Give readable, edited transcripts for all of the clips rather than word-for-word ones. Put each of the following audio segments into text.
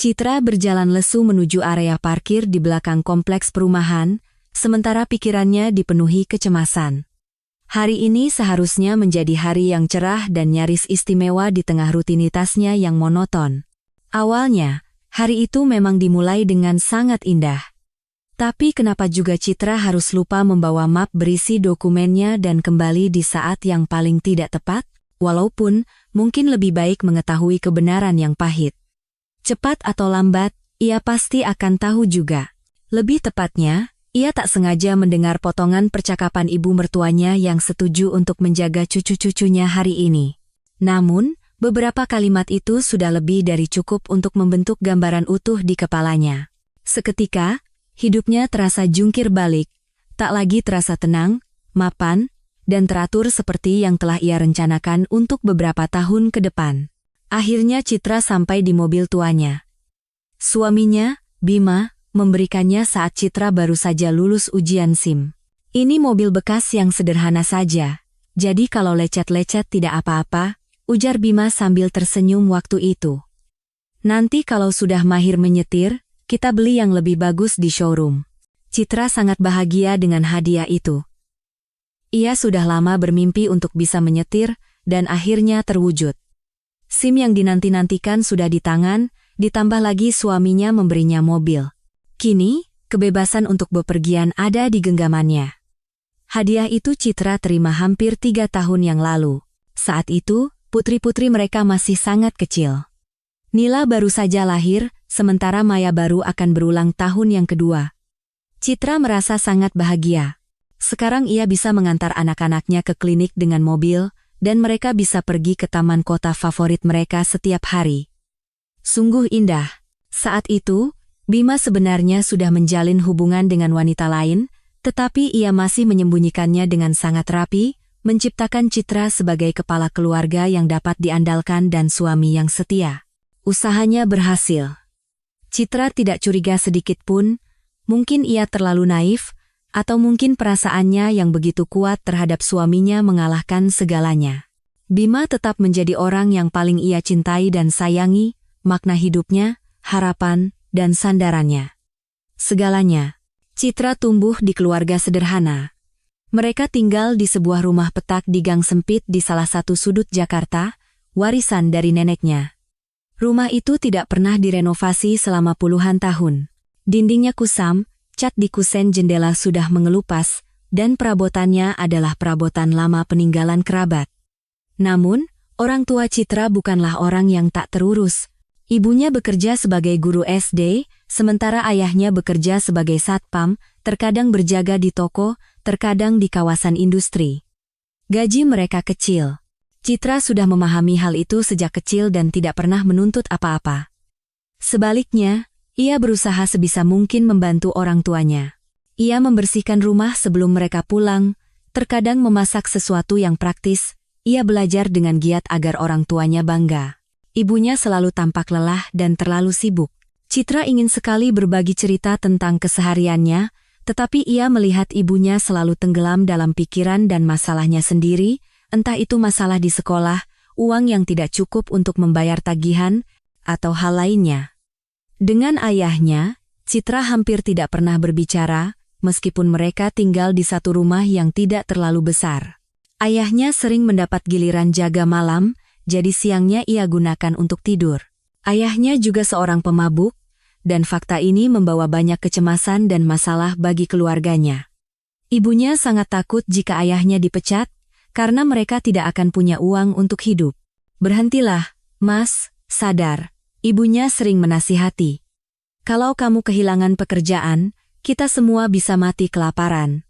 Citra berjalan lesu menuju area parkir di belakang kompleks perumahan, sementara pikirannya dipenuhi kecemasan. Hari ini seharusnya menjadi hari yang cerah dan nyaris istimewa di tengah rutinitasnya yang monoton. Awalnya, hari itu memang dimulai dengan sangat indah. Tapi kenapa juga Citra harus lupa membawa map berisi dokumennya dan kembali di saat yang paling tidak tepat? Walaupun, mungkin lebih baik mengetahui kebenaran yang pahit. Cepat atau lambat, ia pasti akan tahu juga. Lebih tepatnya, ia tak sengaja mendengar potongan percakapan ibu mertuanya yang setuju untuk menjaga cucu-cucunya hari ini. Namun, beberapa kalimat itu sudah lebih dari cukup untuk membentuk gambaran utuh di kepalanya. Seketika, hidupnya terasa jungkir balik, tak lagi terasa tenang, mapan, dan teratur seperti yang telah ia rencanakan untuk beberapa tahun ke depan. Akhirnya Citra sampai di mobil tuanya. Suaminya, Bima, memberikannya saat Citra baru saja lulus ujian SIM. Ini mobil bekas yang sederhana saja, jadi kalau lecet-lecet tidak apa-apa, ujar Bima sambil tersenyum waktu itu. Nanti kalau sudah mahir menyetir, kita beli yang lebih bagus di showroom. Citra sangat bahagia dengan hadiah itu. Ia sudah lama bermimpi untuk bisa menyetir, dan akhirnya terwujud. SIM yang dinanti-nantikan sudah di tangan, ditambah lagi suaminya memberinya mobil. Kini, kebebasan untuk bepergian ada di genggamannya. Hadiah itu Citra terima hampir 3 tahun yang lalu. Saat itu, putri-putri mereka masih sangat kecil. Nila baru saja lahir, sementara Maya baru akan berulang tahun yang kedua. Citra merasa sangat bahagia. Sekarang ia bisa mengantar anak-anaknya ke klinik dengan mobil, dan mereka bisa pergi ke taman kota favorit mereka setiap hari. Sungguh indah. Saat itu, Bima sebenarnya sudah menjalin hubungan dengan wanita lain, tetapi ia masih menyembunyikannya dengan sangat rapi, menciptakan Citra sebagai kepala keluarga yang dapat diandalkan dan suami yang setia. Usahanya berhasil. Citra tidak curiga sedikit pun, mungkin ia terlalu naif, atau mungkin perasaannya yang begitu kuat terhadap suaminya mengalahkan segalanya. Bima tetap menjadi orang yang paling ia cintai dan sayangi, makna hidupnya, harapan, dan sandarannya. Segalanya. Citra tumbuh di keluarga sederhana. Mereka tinggal di sebuah rumah petak di gang sempit di salah satu sudut Jakarta, warisan dari neneknya. Rumah itu tidak pernah direnovasi selama puluhan tahun. Dindingnya kusam, cat di kusen jendela sudah mengelupas, dan perabotannya adalah perabotan lama peninggalan kerabat. Namun, orang tua Citra bukanlah orang yang tak terurus. Ibunya bekerja sebagai guru SD, sementara ayahnya bekerja sebagai satpam, terkadang berjaga di toko, terkadang di kawasan industri. Gaji mereka kecil. Citra sudah memahami hal itu sejak kecil dan tidak pernah menuntut apa-apa. Sebaliknya, ia berusaha sebisa mungkin membantu orang tuanya. Ia membersihkan rumah sebelum mereka pulang, terkadang memasak sesuatu yang praktis. Ia belajar dengan giat agar orang tuanya bangga. Ibunya selalu tampak lelah dan terlalu sibuk. Citra ingin sekali berbagi cerita tentang kesehariannya, tetapi ia melihat ibunya selalu tenggelam dalam pikiran dan masalahnya sendiri, entah itu masalah di sekolah, uang yang tidak cukup untuk membayar tagihan, atau hal lainnya. Dengan ayahnya, Citra hampir tidak pernah berbicara, meskipun mereka tinggal di satu rumah yang tidak terlalu besar. Ayahnya sering mendapat giliran jaga malam, jadi siangnya ia gunakan untuk tidur. Ayahnya juga seorang pemabuk, dan fakta ini membawa banyak kecemasan dan masalah bagi keluarganya. Ibunya sangat takut jika ayahnya dipecat, karena mereka tidak akan punya uang untuk hidup. "Berhentilah, Mas, sadar." Ibunya sering menasihati. "Kalau kamu kehilangan pekerjaan, kita semua bisa mati kelaparan.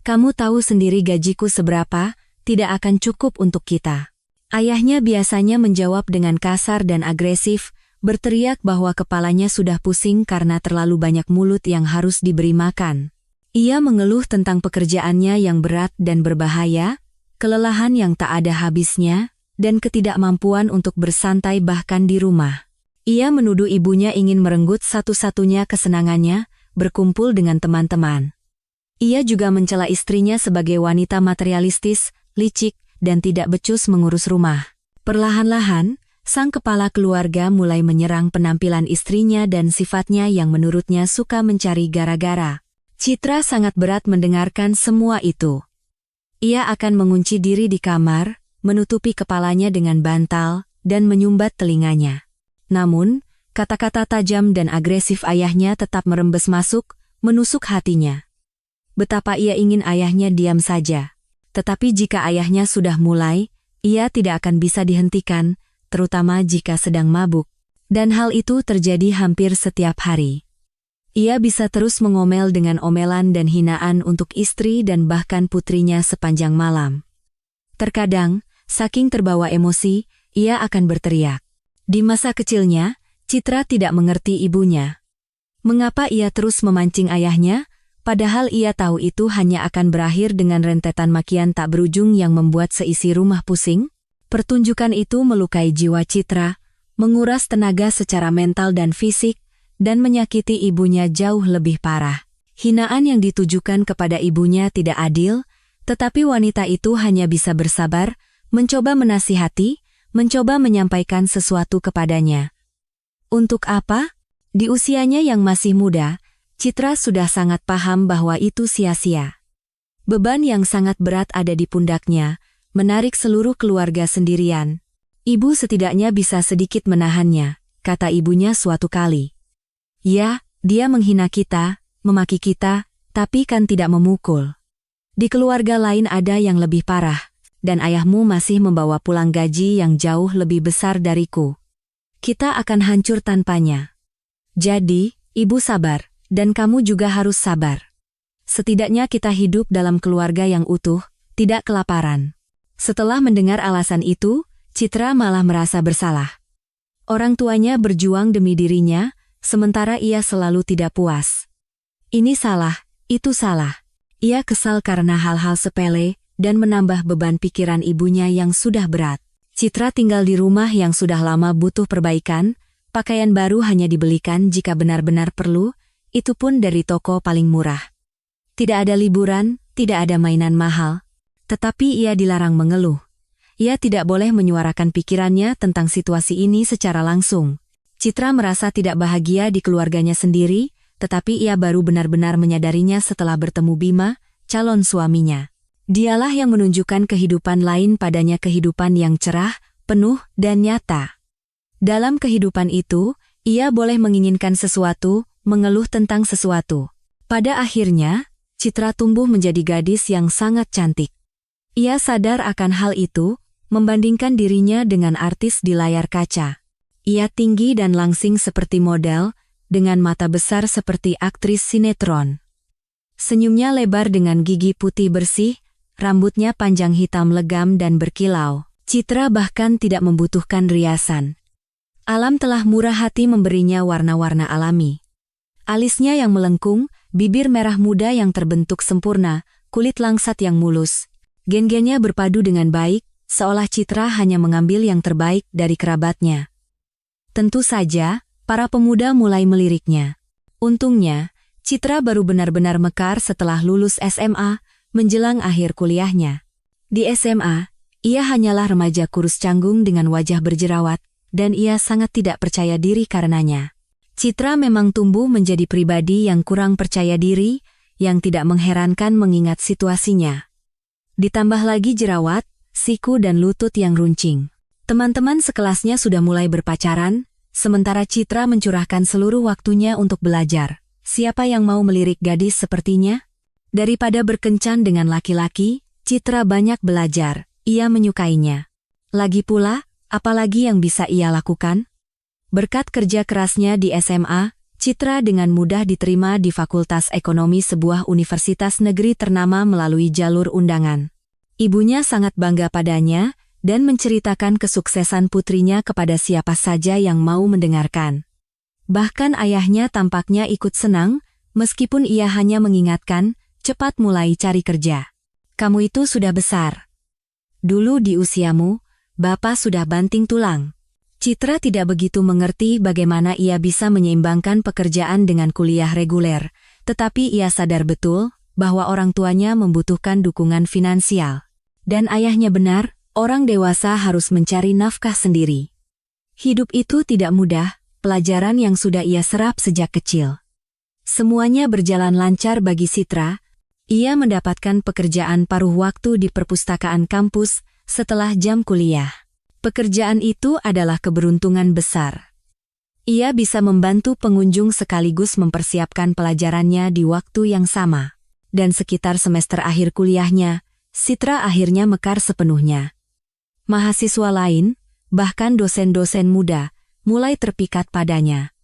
Kamu tahu sendiri gajiku seberapa, tidak akan cukup untuk kita." Ayahnya biasanya menjawab dengan kasar dan agresif, berteriak bahwa kepalanya sudah pusing karena terlalu banyak mulut yang harus diberi makan. Ia mengeluh tentang pekerjaannya yang berat dan berbahaya, kelelahan yang tak ada habisnya, dan ketidakmampuan untuk bersantai bahkan di rumah. Ia menuduh ibunya ingin merenggut satu-satunya kesenangannya, berkumpul dengan teman-teman. Ia juga mencela istrinya sebagai wanita materialistis, licik, dan tidak becus mengurus rumah. Perlahan-lahan, Sang kepala keluarga mulai menyerang penampilan istrinya dan sifatnya yang menurutnya suka mencari gara-gara. Citra sangat berat mendengarkan semua itu. Ia akan mengunci diri di kamar, menutupi kepalanya dengan bantal, dan menyumbat telinganya. Namun, kata-kata tajam dan agresif ayahnya tetap merembes masuk, menusuk hatinya. Betapa ia ingin ayahnya diam saja. Tetapi jika ayahnya sudah mulai, ia tidak akan bisa dihentikan, terutama jika sedang mabuk. Dan hal itu terjadi hampir setiap hari. Ia bisa terus mengomel dengan omelan dan hinaan untuk istri dan bahkan putrinya sepanjang malam. Terkadang, saking terbawa emosi, ia akan berteriak. Di masa kecilnya, Citra tidak mengerti ibunya. Mengapa ia terus memancing ayahnya, padahal ia tahu itu hanya akan berakhir dengan rentetan makian tak berujung yang membuat seisi rumah pusing? Pertunjukan itu melukai jiwa Citra, menguras tenaga secara mental dan fisik, dan menyakiti ibunya jauh lebih parah. Hinaan yang ditujukan kepada ibunya tidak adil, tetapi wanita itu hanya bisa bersabar, mencoba menasihati, mencoba menyampaikan sesuatu kepadanya. Untuk apa? Di usianya yang masih muda, Citra sudah sangat paham bahwa itu sia-sia. Beban yang sangat berat ada di pundaknya, menarik seluruh keluarga sendirian. Ibu setidaknya bisa sedikit menahannya, kata ibunya suatu kali. Ya, dia menghina kita, memaki kita, tapi kan tidak memukul. Di keluarga lain ada yang lebih parah, dan ayahmu masih membawa pulang gaji yang jauh lebih besar dariku. Kita akan hancur tanpanya. Jadi, ibu sabar, dan kamu juga harus sabar. Setidaknya kita hidup dalam keluarga yang utuh, tidak kelaparan. Setelah mendengar alasan itu, Citra malah merasa bersalah. Orang tuanya berjuang demi dirinya, sementara ia selalu tidak puas. Ini salah, itu salah. Ia kesal karena hal-hal sepele, dan menambah beban pikiran ibunya yang sudah berat. Citra tinggal di rumah yang sudah lama butuh perbaikan, pakaian baru hanya dibelikan jika benar-benar perlu, itu pun dari toko paling murah. Tidak ada liburan, tidak ada mainan mahal, tetapi ia dilarang mengeluh. Ia tidak boleh menyuarakan pikirannya tentang situasi ini secara langsung. Citra merasa tidak bahagia di keluarganya sendiri, tetapi ia baru benar-benar menyadarinya setelah bertemu Bima, calon suaminya. Dialah yang menunjukkan kehidupan lain padanya, kehidupan yang cerah, penuh, dan nyata. Dalam kehidupan itu, ia boleh menginginkan sesuatu, mengeluh tentang sesuatu. Pada akhirnya, Citra tumbuh menjadi gadis yang sangat cantik. Ia sadar akan hal itu, membandingkan dirinya dengan artis di layar kaca. Ia tinggi dan langsing seperti model, dengan mata besar seperti aktris sinetron. Senyumnya lebar dengan gigi putih bersih, rambutnya panjang hitam legam dan berkilau. Citra bahkan tidak membutuhkan riasan. Alam telah murah hati memberinya warna-warna alami. Alisnya yang melengkung, bibir merah muda yang terbentuk sempurna, kulit langsat yang mulus. Gen-gennya berpadu dengan baik, seolah Citra hanya mengambil yang terbaik dari kerabatnya. Tentu saja, para pemuda mulai meliriknya. Untungnya, Citra baru benar-benar mekar setelah lulus SMA, menjelang akhir kuliahnya. Di SMA, ia hanyalah remaja kurus canggung dengan wajah berjerawat, dan ia sangat tidak percaya diri karenanya. Citra memang tumbuh menjadi pribadi yang kurang percaya diri, yang tidak mengherankan mengingat situasinya. Ditambah lagi jerawat, siku dan lutut yang runcing. Teman-teman sekelasnya sudah mulai berpacaran, sementara Citra mencurahkan seluruh waktunya untuk belajar. Siapa yang mau melirik gadis sepertinya? Daripada berkencan dengan laki-laki, Citra banyak belajar, ia menyukainya. Lagi pula, apalagi yang bisa ia lakukan? Berkat kerja kerasnya di SMA, Citra dengan mudah diterima di Fakultas Ekonomi sebuah universitas negeri ternama melalui jalur undangan. Ibunya sangat bangga padanya, dan menceritakan kesuksesan putrinya kepada siapa saja yang mau mendengarkan. Bahkan ayahnya tampaknya ikut senang, meskipun ia hanya mengingatkan, cepat mulai cari kerja. Kamu itu sudah besar. Dulu di usiamu, Bapak sudah banting tulang. Citra tidak begitu mengerti bagaimana ia bisa menyeimbangkan pekerjaan dengan kuliah reguler, tetapi ia sadar betul bahwa orang tuanya membutuhkan dukungan finansial. Dan ayahnya benar, orang dewasa harus mencari nafkah sendiri. Hidup itu tidak mudah, pelajaran yang sudah ia serap sejak kecil. Semuanya berjalan lancar bagi Citra. Ia mendapatkan pekerjaan paruh waktu di perpustakaan kampus setelah jam kuliah. Pekerjaan itu adalah keberuntungan besar. Ia bisa membantu pengunjung sekaligus mempersiapkan pelajarannya di waktu yang sama. Dan sekitar semester akhir kuliahnya, Citra akhirnya mekar sepenuhnya. Mahasiswa lain, bahkan dosen-dosen muda, mulai terpikat padanya.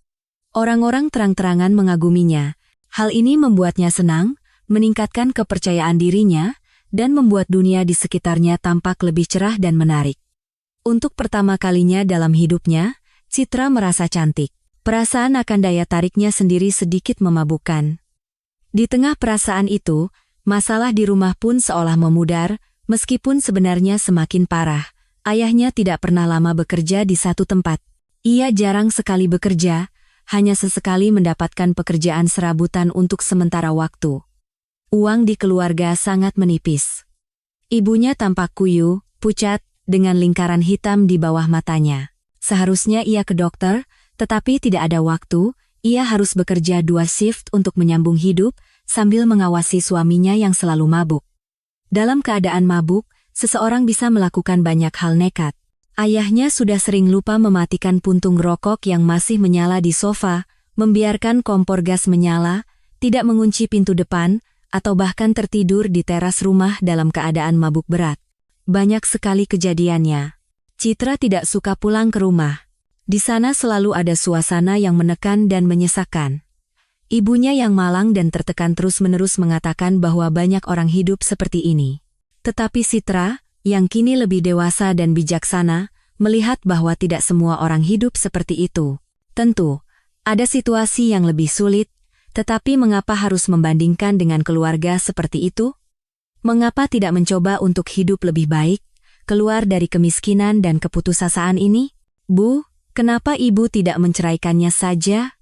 Orang-orang terang-terangan mengaguminya. Hal ini membuatnya senang, meningkatkan kepercayaan dirinya, dan membuat dunia di sekitarnya tampak lebih cerah dan menarik. Untuk pertama kalinya dalam hidupnya, Citra merasa cantik. Perasaan akan daya tariknya sendiri sedikit memabukkan. Di tengah perasaan itu, masalah di rumah pun seolah memudar, meskipun sebenarnya semakin parah. Ayahnya tidak pernah lama bekerja di satu tempat. Ia jarang sekali bekerja, hanya sesekali mendapatkan pekerjaan serabutan untuk sementara waktu. Uang di keluarga sangat menipis. Ibunya tampak kuyu, pucat, dengan lingkaran hitam di bawah matanya. Seharusnya ia ke dokter, tetapi tidak ada waktu. Ia harus bekerja 2 shift untuk menyambung hidup, sambil mengawasi suaminya yang selalu mabuk. Dalam keadaan mabuk, seseorang bisa melakukan banyak hal nekat. Ayahnya sudah sering lupa mematikan puntung rokok yang masih menyala di sofa, membiarkan kompor gas menyala, tidak mengunci pintu depan, atau bahkan tertidur di teras rumah dalam keadaan mabuk berat. Banyak sekali kejadiannya. Citra tidak suka pulang ke rumah. Di sana selalu ada suasana yang menekan dan menyesakan. Ibunya yang malang dan tertekan terus-menerus mengatakan bahwa banyak orang hidup seperti ini. Tetapi Citra, yang kini lebih dewasa dan bijaksana, melihat bahwa tidak semua orang hidup seperti itu. Tentu, ada situasi yang lebih sulit, tetapi mengapa harus membandingkan dengan keluarga seperti itu? Mengapa tidak mencoba untuk hidup lebih baik, keluar dari kemiskinan dan keputusasaan ini? Bu, kenapa ibu tidak menceraikannya saja?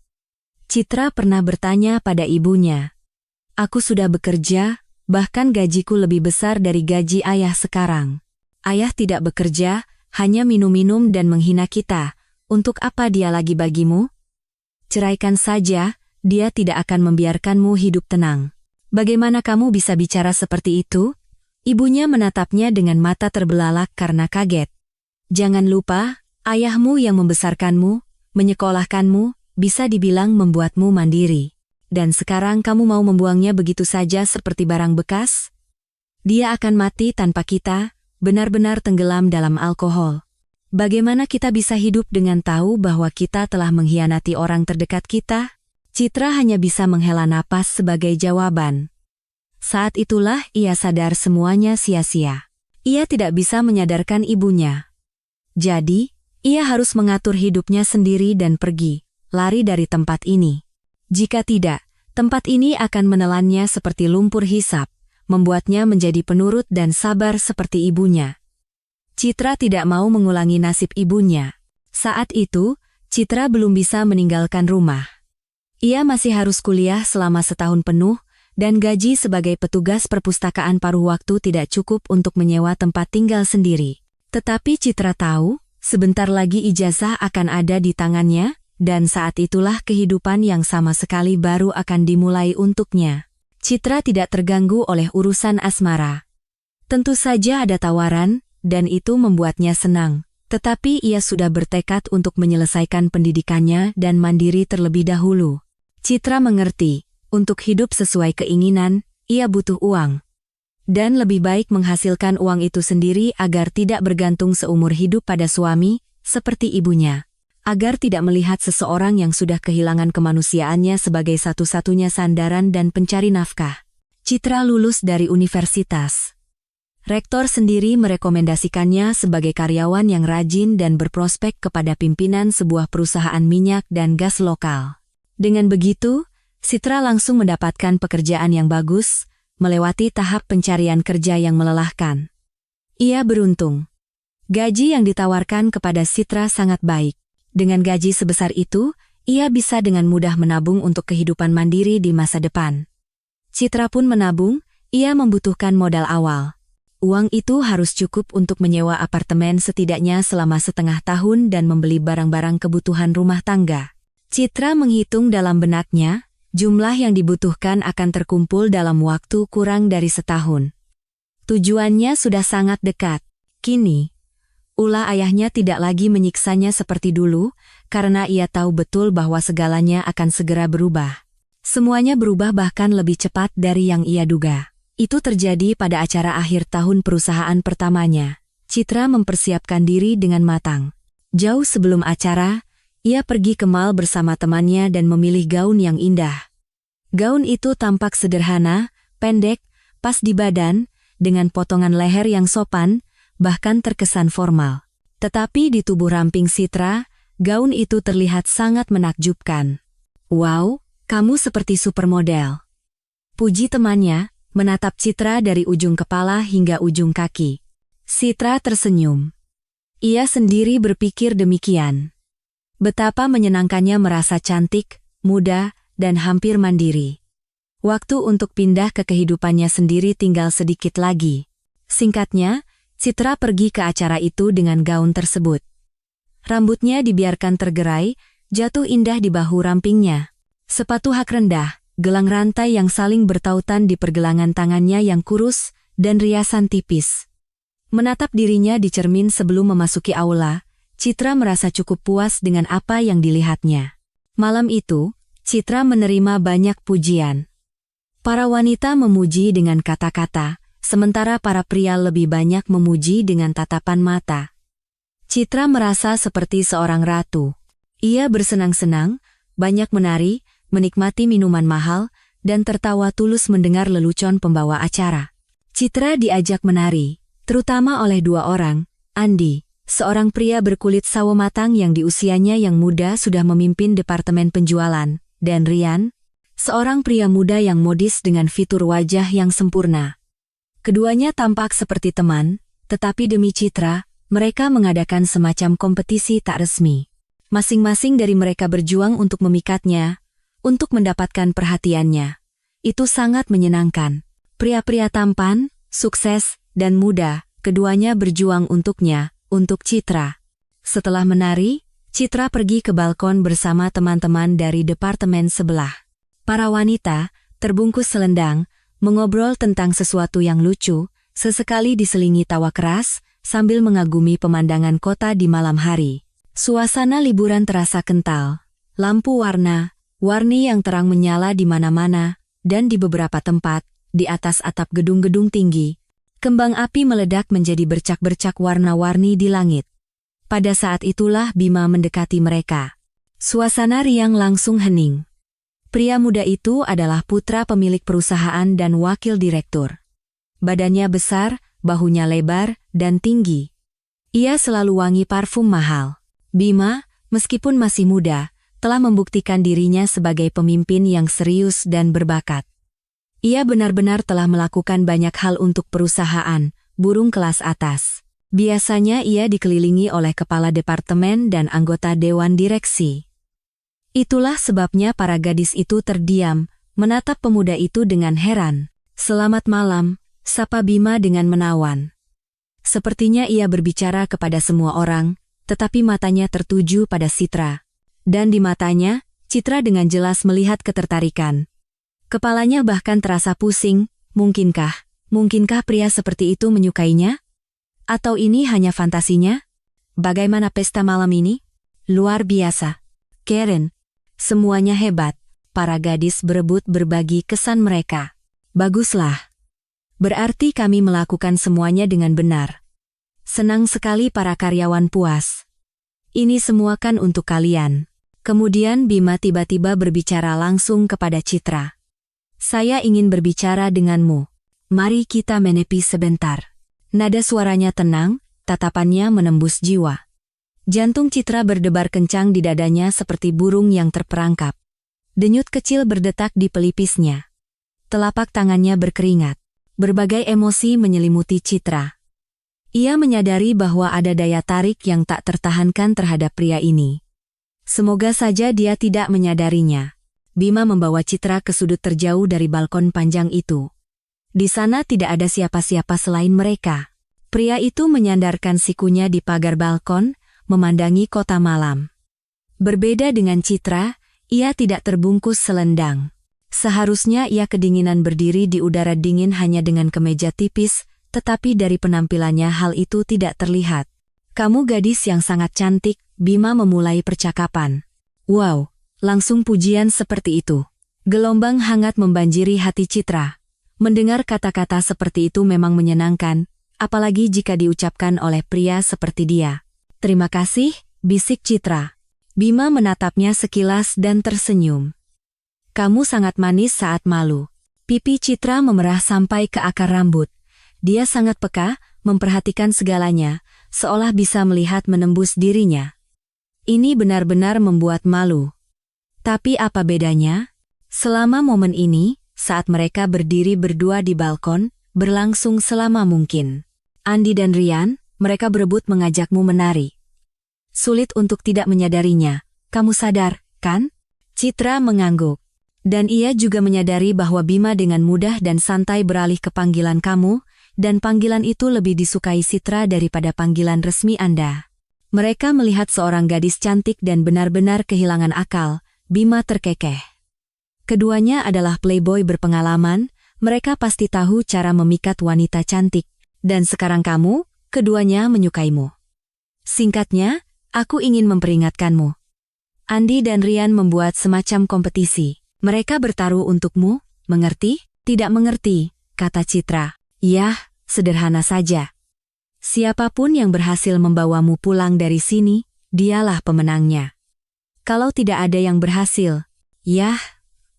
Citra pernah bertanya pada ibunya. Aku sudah bekerja, bahkan gajiku lebih besar dari gaji ayah sekarang. Ayah tidak bekerja, hanya minum-minum dan menghina kita. Untuk apa dia lagi bagimu? Ceraikan saja, dia tidak akan membiarkanmu hidup tenang. Bagaimana kamu bisa bicara seperti itu? Ibunya menatapnya dengan mata terbelalak karena kaget. Jangan lupa, ayahmu yang membesarkanmu, menyekolahkanmu, bisa dibilang membuatmu mandiri. Dan sekarang kamu mau membuangnya begitu saja seperti barang bekas? Dia akan mati tanpa kita, benar-benar tenggelam dalam alkohol. Bagaimana kita bisa hidup dengan tahu bahwa kita telah mengkhianati orang terdekat kita? Citra hanya bisa menghela napas sebagai jawaban. Saat itulah ia sadar semuanya sia-sia. Ia tidak bisa menyadarkan ibunya. Jadi, ia harus mengatur hidupnya sendiri dan pergi, lari dari tempat ini. Jika tidak, tempat ini akan menelannya seperti lumpur hisap, membuatnya menjadi penurut dan sabar seperti ibunya. Citra tidak mau mengulangi nasib ibunya. Saat itu, Citra belum bisa meninggalkan rumah. Ia masih harus kuliah selama setahun penuh, dan gaji sebagai petugas perpustakaan paruh waktu tidak cukup untuk menyewa tempat tinggal sendiri. Tetapi Citra tahu, sebentar lagi ijazah akan ada di tangannya, dan saat itulah kehidupan yang sama sekali baru akan dimulai untuknya. Citra tidak terganggu oleh urusan asmara. Tentu saja ada tawaran, dan itu membuatnya senang. Tetapi ia sudah bertekad untuk menyelesaikan pendidikannya dan mandiri terlebih dahulu. Citra mengerti, untuk hidup sesuai keinginan, ia butuh uang. Dan lebih baik menghasilkan uang itu sendiri agar tidak bergantung seumur hidup pada suami, seperti ibunya. Agar tidak melihat seseorang yang sudah kehilangan kemanusiaannya sebagai satu-satunya sandaran dan pencari nafkah. Citra lulus dari universitas. Rektor sendiri merekomendasikannya sebagai karyawan yang rajin dan berprospek kepada pimpinan sebuah perusahaan minyak dan gas lokal. Dengan begitu, Citra langsung mendapatkan pekerjaan yang bagus, melewati tahap pencarian kerja yang melelahkan. Ia beruntung. Gaji yang ditawarkan kepada Citra sangat baik. Dengan gaji sebesar itu, ia bisa dengan mudah menabung untuk kehidupan mandiri di masa depan. Citra pun menabung, ia membutuhkan modal awal. Uang itu harus cukup untuk menyewa apartemen setidaknya selama setengah tahun dan membeli barang-barang kebutuhan rumah tangga. Citra menghitung dalam benaknya, jumlah yang dibutuhkan akan terkumpul dalam waktu kurang dari setahun. Tujuannya sudah sangat dekat. Kini, ulah ayahnya tidak lagi menyiksanya seperti dulu, karena ia tahu betul bahwa segalanya akan segera berubah. Semuanya berubah bahkan lebih cepat dari yang ia duga. Itu terjadi pada acara akhir tahun perusahaan pertamanya. Citra mempersiapkan diri dengan matang. Jauh sebelum acara, ia pergi ke mall bersama temannya dan memilih gaun yang indah. Gaun itu tampak sederhana, pendek, pas di badan, dengan potongan leher yang sopan, bahkan terkesan formal. Tetapi di tubuh ramping Citra, gaun itu terlihat sangat menakjubkan. "Wow, kamu seperti supermodel," puji temannya, menatap Citra dari ujung kepala hingga ujung kaki. Citra tersenyum. Ia sendiri berpikir demikian. Betapa menyenangkannya merasa cantik, muda, dan hampir mandiri. Waktu untuk pindah ke kehidupannya sendiri tinggal sedikit lagi. Singkatnya, Citra pergi ke acara itu dengan gaun tersebut. Rambutnya dibiarkan tergerai, jatuh indah di bahu rampingnya. Sepatu hak rendah, gelang rantai yang saling bertautan di pergelangan tangannya yang kurus, dan riasan tipis. Menatap dirinya di cermin sebelum memasuki aula, Citra merasa cukup puas dengan apa yang dilihatnya. Malam itu, Citra menerima banyak pujian. Para wanita memuji dengan kata-kata, sementara para pria lebih banyak memuji dengan tatapan mata. Citra merasa seperti seorang ratu. Ia bersenang-senang, banyak menari, menikmati minuman mahal, dan tertawa tulus mendengar lelucon pembawa acara. Citra diajak menari, terutama oleh dua orang, Andi, seorang pria berkulit sawo matang yang di usianya yang muda sudah memimpin departemen penjualan, dan Rian, seorang pria muda yang modis dengan fitur wajah yang sempurna. Keduanya tampak seperti teman, tetapi demi Citra, mereka mengadakan semacam kompetisi tak resmi. Masing-masing dari mereka berjuang untuk memikatnya, untuk mendapatkan perhatiannya. Itu sangat menyenangkan. Pria-pria tampan, sukses, dan muda, keduanya berjuang untuknya, untuk Citra. Setelah menari, Citra pergi ke balkon bersama teman-teman dari departemen sebelah. Para wanita, terbungkus selendang, mengobrol tentang sesuatu yang lucu, sesekali diselingi tawa keras, sambil mengagumi pemandangan kota di malam hari. Suasana liburan terasa kental. Lampu warna-warni yang terang menyala di mana-mana, dan di beberapa tempat, di atas atap gedung-gedung tinggi, kembang api meledak menjadi bercak-bercak warna-warni di langit. Pada saat itulah Bima mendekati mereka. Suasana riang langsung hening. Pria muda itu adalah putra pemilik perusahaan dan wakil direktur. Badannya besar, bahunya lebar, dan tinggi. Ia selalu wangi parfum mahal. Bima, meskipun masih muda, telah membuktikan dirinya sebagai pemimpin yang serius dan berbakat. Ia benar-benar telah melakukan banyak hal untuk perusahaan, burung kelas atas. Biasanya ia dikelilingi oleh kepala departemen dan anggota dewan direksi. Itulah sebabnya para gadis itu terdiam, menatap pemuda itu dengan heran. "Selamat malam," sapa Bima dengan menawan. Sepertinya ia berbicara kepada semua orang, tetapi matanya tertuju pada Citra. Dan di matanya, Citra dengan jelas melihat ketertarikan. Kepalanya bahkan terasa pusing. Mungkinkah pria seperti itu menyukainya? Atau ini hanya fantasinya? Bagaimana pesta malam ini? Luar biasa. Karen, semuanya hebat. Para gadis berebut berbagi kesan mereka. Baguslah. Berarti kami melakukan semuanya dengan benar. Senang sekali para karyawan puas. Ini semua kan untuk kalian. Kemudian Bima tiba-tiba berbicara langsung kepada Citra. "Saya ingin berbicara denganmu. Mari kita menepi sebentar." Nada suaranya tenang, tatapannya menembus jiwa. Jantung Citra berdebar kencang di dadanya seperti burung yang terperangkap. Denyut kecil berdetak di pelipisnya. Telapak tangannya berkeringat. Berbagai emosi menyelimuti Citra. Ia menyadari bahwa ada daya tarik yang tak tertahankan terhadap pria ini. Semoga saja dia tidak menyadarinya. Bima membawa Citra ke sudut terjauh dari balkon panjang itu. Di sana tidak ada siapa-siapa selain mereka. Pria itu menyandarkan sikunya di pagar balkon, memandangi kota malam. Berbeda dengan Citra, ia tidak terbungkus selendang. Seharusnya ia kedinginan berdiri di udara dingin hanya dengan kemeja tipis, tetapi dari penampilannya hal itu tidak terlihat. "Kamu gadis yang sangat cantik," Bima memulai percakapan. "Wow, langsung pujian seperti itu." Gelombang hangat membanjiri hati Citra. Mendengar kata-kata seperti itu memang menyenangkan, apalagi jika diucapkan oleh pria seperti dia. "Terima kasih," bisik Citra. Bima menatapnya sekilas dan tersenyum. "Kamu sangat manis saat malu." Pipi Citra memerah sampai ke akar rambut. Dia sangat peka, memperhatikan segalanya, seolah bisa melihat menembus dirinya. Ini benar-benar membuat malu. Tapi apa bedanya? Selama momen ini, saat mereka berdiri berdua di balkon, berlangsung selama mungkin. Andi dan Rian, mereka berebut mengajakmu menari. Sulit untuk tidak menyadarinya. Kamu sadar, kan? Citra mengangguk. Dan ia juga menyadari bahwa Bima dengan mudah dan santai beralih ke panggilan kamu, dan panggilan itu lebih disukai Citra daripada panggilan resmi Anda. Mereka melihat seorang gadis cantik dan benar-benar kehilangan akal. Bima terkekeh. Keduanya adalah playboy berpengalaman, mereka pasti tahu cara memikat wanita cantik. Dan sekarang kamu, keduanya menyukaimu. Singkatnya, aku ingin memperingatkanmu. Andi dan Rian membuat semacam kompetisi. Mereka bertaruh untukmu, mengerti? Tidak mengerti, kata Citra. Yah, sederhana saja. Siapapun yang berhasil membawamu pulang dari sini, dialah pemenangnya. Kalau tidak ada yang berhasil, yah,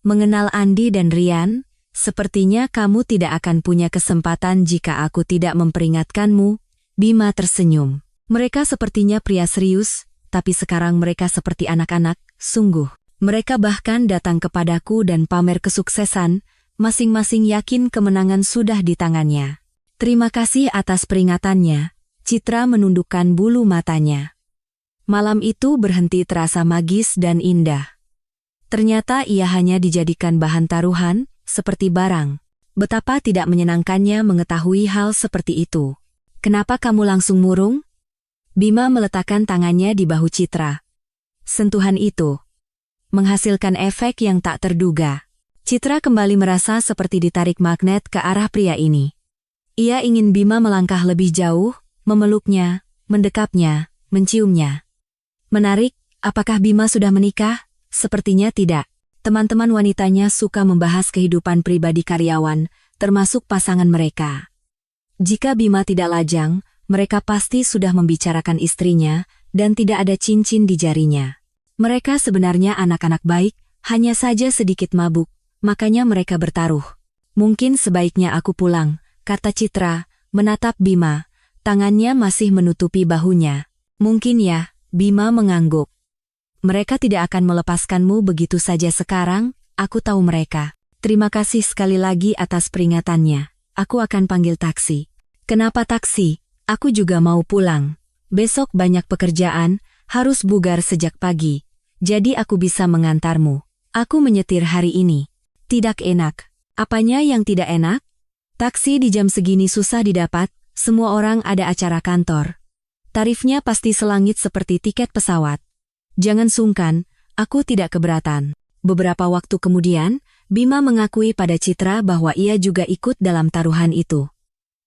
mengenal Andi dan Rian, sepertinya kamu tidak akan punya kesempatan jika aku tidak memperingatkanmu. Bima tersenyum. Mereka sepertinya pria serius, tapi sekarang mereka seperti anak-anak, sungguh. Mereka bahkan datang kepadaku dan pamer kesuksesan, masing-masing yakin kemenangan sudah di tangannya. Terima kasih atas peringatannya. Citra menundukkan bulu matanya. Malam itu berhenti terasa magis dan indah. Ternyata ia hanya dijadikan bahan taruhan, seperti barang. Betapa tidak menyenangkannya mengetahui hal seperti itu. Kenapa kamu langsung murung? Bima meletakkan tangannya di bahu Citra. Sentuhan itu menghasilkan efek yang tak terduga. Citra kembali merasa seperti ditarik magnet ke arah pria ini. Ia ingin Bima melangkah lebih jauh, memeluknya, mendekapnya, menciumnya. Menarik, apakah Bima sudah menikah? Sepertinya tidak. Teman-teman wanitanya suka membahas kehidupan pribadi karyawan, termasuk pasangan mereka. Jika Bima tidak lajang, mereka pasti sudah membicarakan istrinya, dan tidak ada cincin di jarinya. Mereka sebenarnya anak-anak baik, hanya saja sedikit mabuk, makanya mereka bertaruh. Mungkin sebaiknya aku pulang, kata Citra, menatap Bima, tangannya masih menutupi bahunya. Mungkin ya, Bima mengangguk. Mereka tidak akan melepaskanmu begitu saja sekarang, aku tahu mereka. Terima kasih sekali lagi atas peringatannya. Aku akan panggil taksi. Kenapa taksi? Aku juga mau pulang. Besok banyak pekerjaan, harus bugar sejak pagi. Jadi aku bisa mengantarmu. Aku menyetir hari ini. Tidak enak. Apanya yang tidak enak? Taksi di jam segini susah didapat, semua orang ada acara kantor. Tarifnya pasti selangit seperti tiket pesawat. Jangan sungkan, aku tidak keberatan. Beberapa waktu kemudian, Bima mengakui pada Citra bahwa ia juga ikut dalam taruhan itu.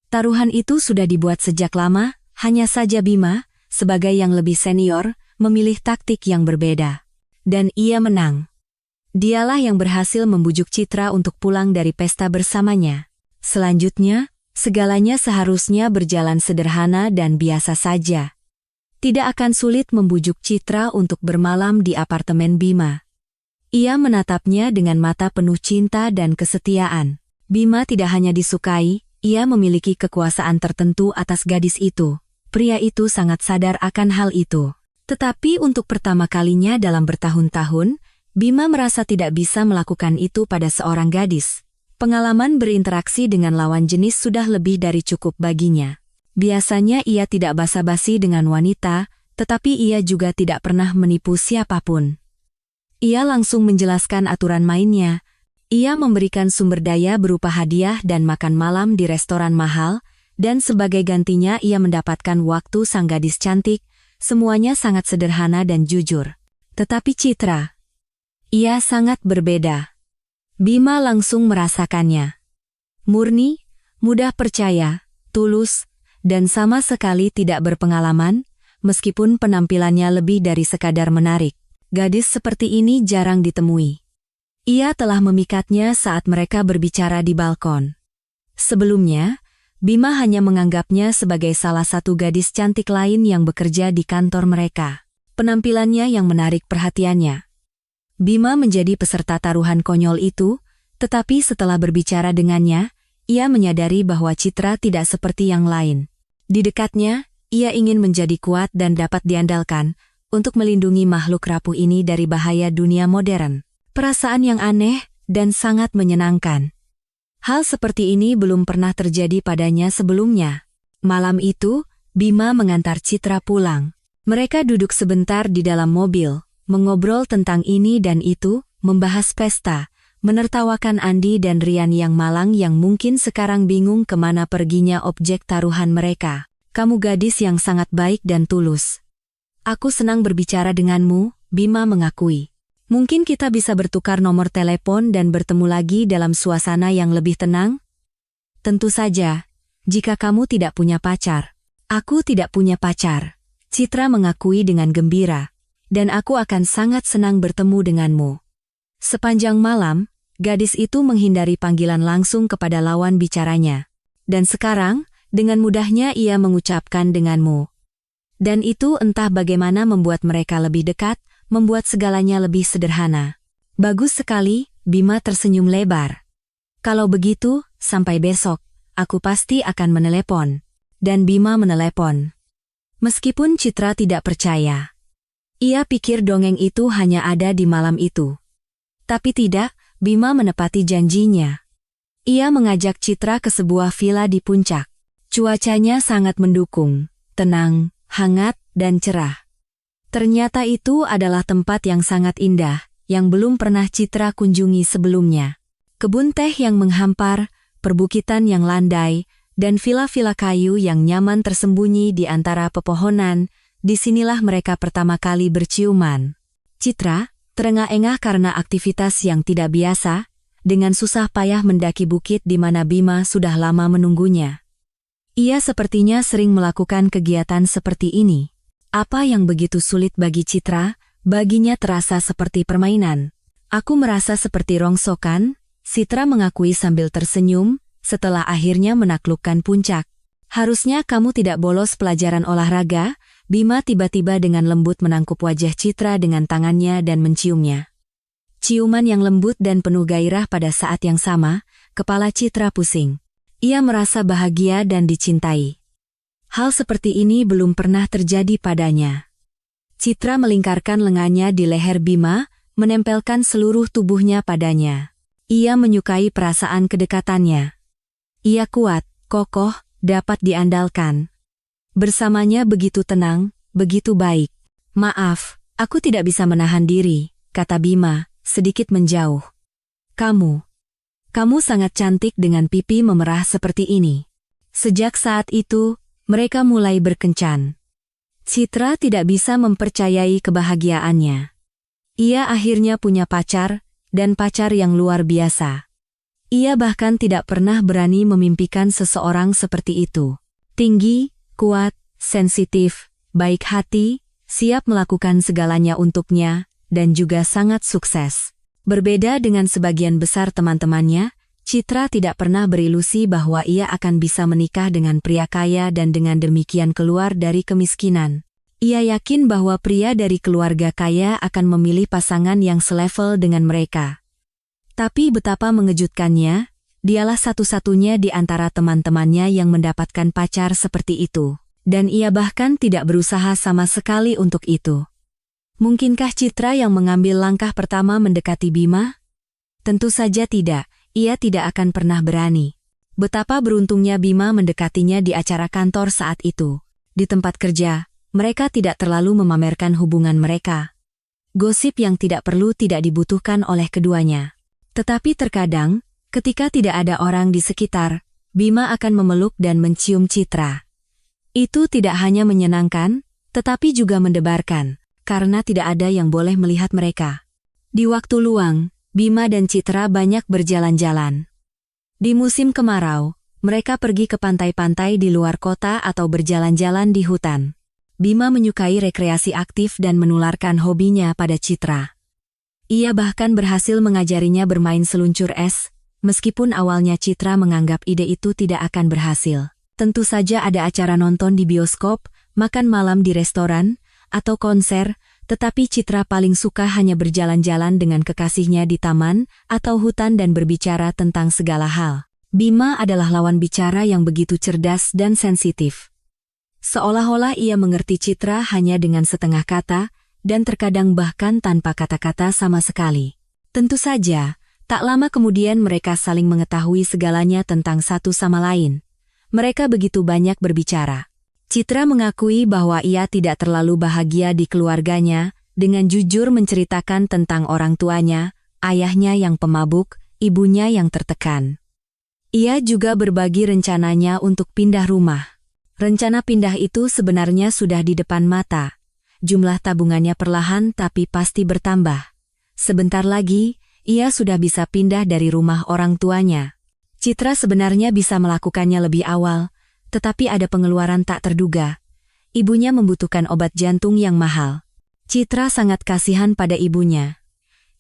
Taruhan itu sudah dibuat sejak lama, hanya saja Bima, sebagai yang lebih senior, memilih taktik yang berbeda. Dan ia menang. Dialah yang berhasil membujuk Citra untuk pulang dari pesta bersamanya. Selanjutnya, segalanya seharusnya berjalan sederhana dan biasa saja. Tidak akan sulit membujuk Citra untuk bermalam di apartemen Bima. Ia menatapnya dengan mata penuh cinta dan kesetiaan. Bima tidak hanya disukai, ia memiliki kekuasaan tertentu atas gadis itu. Pria itu sangat sadar akan hal itu. Tetapi untuk pertama kalinya dalam bertahun-tahun, Bima merasa tidak bisa melakukan itu pada seorang gadis. Pengalaman berinteraksi dengan lawan jenis sudah lebih dari cukup baginya. Biasanya ia tidak basa-basi dengan wanita, tetapi ia juga tidak pernah menipu siapapun. Ia langsung menjelaskan aturan mainnya. Ia memberikan sumber daya berupa hadiah dan makan malam di restoran mahal, dan sebagai gantinya ia mendapatkan waktu sang gadis cantik. Semuanya sangat sederhana dan jujur. Tetapi Citra, ia sangat berbeda. Bima langsung merasakannya. Murni, mudah percaya, tulus, dan sama sekali tidak berpengalaman, meskipun penampilannya lebih dari sekadar menarik. Gadis seperti ini jarang ditemui. Ia telah memikatnya saat mereka berbicara di balkon. Sebelumnya, Bima hanya menganggapnya sebagai salah satu gadis cantik lain yang bekerja di kantor mereka. Penampilannya yang menarik perhatiannya. Bima menjadi peserta taruhan konyol itu, tetapi setelah berbicara dengannya, ia menyadari bahwa Citra tidak seperti yang lain. Di dekatnya, ia ingin menjadi kuat dan dapat diandalkan untuk melindungi makhluk rapuh ini dari bahaya dunia modern. Perasaan yang aneh dan sangat menyenangkan. Hal seperti ini belum pernah terjadi padanya sebelumnya. Malam itu, Bima mengantar Citra pulang. Mereka duduk sebentar di dalam mobil, mengobrol tentang ini dan itu, membahas pesta, menertawakan Andi dan Rian yang malang yang mungkin sekarang bingung kemana perginya objek taruhan mereka. Kamu gadis yang sangat baik dan tulus. Aku senang berbicara denganmu, Bima mengakui. Mungkin kita bisa bertukar nomor telepon dan bertemu lagi dalam suasana yang lebih tenang? Tentu saja, jika kamu tidak punya pacar. Aku tidak punya pacar, Citra mengakui dengan gembira. Dan aku akan sangat senang bertemu denganmu. Sepanjang malam, gadis itu menghindari panggilan langsung kepada lawan bicaranya. Dan sekarang, dengan mudahnya ia mengucapkan denganmu. Dan itu entah bagaimana membuat mereka lebih dekat, membuat segalanya lebih sederhana. Bagus sekali, Bima tersenyum lebar. Kalau begitu, sampai besok, aku pasti akan menelepon. Dan Bima menelepon. Meskipun Citra tidak percaya. Ia pikir dongeng itu hanya ada di malam itu. Tapi tidak, Bima menepati janjinya. Ia mengajak Citra ke sebuah villa di puncak. Cuacanya sangat mendukung, tenang, hangat, dan cerah. Ternyata itu adalah tempat yang sangat indah, yang belum pernah Citra kunjungi sebelumnya. Kebun teh yang menghampar, perbukitan yang landai, dan villa-villa kayu yang nyaman tersembunyi di antara pepohonan, disinilah mereka pertama kali berciuman. Citra, terengah-engah karena aktivitas yang tidak biasa, dengan susah payah mendaki bukit di mana Bima sudah lama menunggunya. Ia sepertinya sering melakukan kegiatan seperti ini. Apa yang begitu sulit bagi Citra, baginya terasa seperti permainan. Aku merasa seperti rongsokan, Citra mengakui sambil tersenyum, setelah akhirnya menaklukkan puncak. Harusnya kamu tidak bolos pelajaran olahraga, Bima tiba-tiba dengan lembut menangkup wajah Citra dengan tangannya dan menciumnya. Ciuman yang lembut dan penuh gairah pada saat yang sama, kepala Citra pusing. Ia merasa bahagia dan dicintai. Hal seperti ini belum pernah terjadi padanya. Citra melingkarkan lengannya di leher Bima, menempelkan seluruh tubuhnya padanya. Ia menyukai perasaan kedekatannya. Ia kuat, kokoh, dapat diandalkan. Bersamanya begitu tenang, begitu baik. Maaf, aku tidak bisa menahan diri, kata Bima, sedikit menjauh. Kamu sangat cantik dengan pipi memerah seperti ini. Sejak saat itu, mereka mulai berkencan. Citra tidak bisa mempercayai kebahagiaannya. Ia akhirnya punya pacar, dan pacar yang luar biasa. Ia bahkan tidak pernah berani memimpikan seseorang seperti itu. Tinggi, kuat, sensitif, baik hati, siap melakukan segalanya untuknya, dan juga sangat sukses. Berbeda dengan sebagian besar teman-temannya, Citra tidak pernah berilusi bahwa ia akan bisa menikah dengan pria kaya dan dengan demikian keluar dari kemiskinan. Ia yakin bahwa pria dari keluarga kaya akan memilih pasangan yang selevel dengan mereka. Tapi betapa mengejutkannya, dialah satu-satunya di antara teman-temannya yang mendapatkan pacar seperti itu. Dan ia bahkan tidak berusaha sama sekali untuk itu. Mungkinkah Citra yang mengambil langkah pertama mendekati Bima? Tentu saja tidak. Ia tidak akan pernah berani. Betapa beruntungnya Bima mendekatinya di acara kantor saat itu. Di tempat kerja, mereka tidak terlalu memamerkan hubungan mereka. Gosip yang tidak perlu tidak dibutuhkan oleh keduanya. Tetapi terkadang, ketika tidak ada orang di sekitar, Bima akan memeluk dan mencium Citra. Itu tidak hanya menyenangkan, tetapi juga mendebarkan, karena tidak ada yang boleh melihat mereka. Di waktu luang, Bima dan Citra banyak berjalan-jalan. Di musim kemarau, mereka pergi ke pantai-pantai di luar kota atau berjalan-jalan di hutan. Bima menyukai rekreasi aktif dan menularkan hobinya pada Citra. Ia bahkan berhasil mengajarinya bermain seluncur es, meskipun awalnya Citra menganggap ide itu tidak akan berhasil. Tentu saja ada acara nonton di bioskop, makan malam di restoran, atau konser, tetapi Citra paling suka hanya berjalan-jalan dengan kekasihnya di taman atau hutan dan berbicara tentang segala hal. Bima adalah lawan bicara yang begitu cerdas dan sensitif. Seolah-olah ia mengerti Citra hanya dengan setengah kata, dan terkadang bahkan tanpa kata-kata sama sekali. Tentu saja, tak lama kemudian mereka saling mengetahui segalanya tentang satu sama lain. Mereka begitu banyak berbicara. Citra mengakui bahwa ia tidak terlalu bahagia di keluarganya, dengan jujur menceritakan tentang orang tuanya, ayahnya yang pemabuk, ibunya yang tertekan. Ia juga berbagi rencananya untuk pindah rumah. Rencana pindah itu sebenarnya sudah di depan mata. Jumlah tabungannya perlahan tapi pasti bertambah. Sebentar lagi, ia sudah bisa pindah dari rumah orang tuanya. Citra sebenarnya bisa melakukannya lebih awal, tetapi ada pengeluaran tak terduga. Ibunya membutuhkan obat jantung yang mahal. Citra sangat kasihan pada ibunya.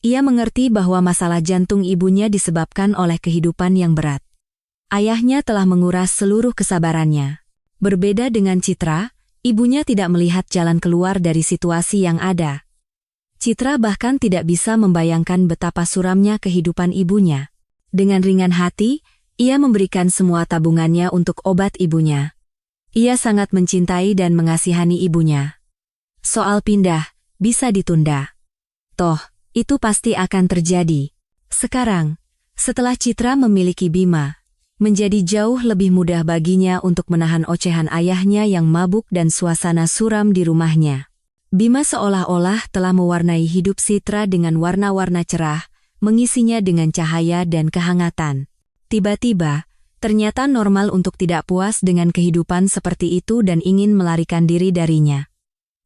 Ia mengerti bahwa masalah jantung ibunya disebabkan oleh kehidupan yang berat. Ayahnya telah menguras seluruh kesabarannya. Berbeda dengan Citra, ibunya tidak melihat jalan keluar dari situasi yang ada. Citra bahkan tidak bisa membayangkan betapa suramnya kehidupan ibunya. Dengan ringan hati, ia memberikan semua tabungannya untuk obat ibunya. Ia sangat mencintai dan mengasihani ibunya. Soal pindah, bisa ditunda. Toh, itu pasti akan terjadi. Sekarang, setelah Citra memiliki Bima, menjadi jauh lebih mudah baginya untuk menahan ocehan ayahnya yang mabuk dan suasana suram di rumahnya. Bima seolah-olah telah mewarnai hidup Citra dengan warna-warna cerah, mengisinya dengan cahaya dan kehangatan. Tiba-tiba, ternyata normal untuk tidak puas dengan kehidupan seperti itu dan ingin melarikan diri darinya.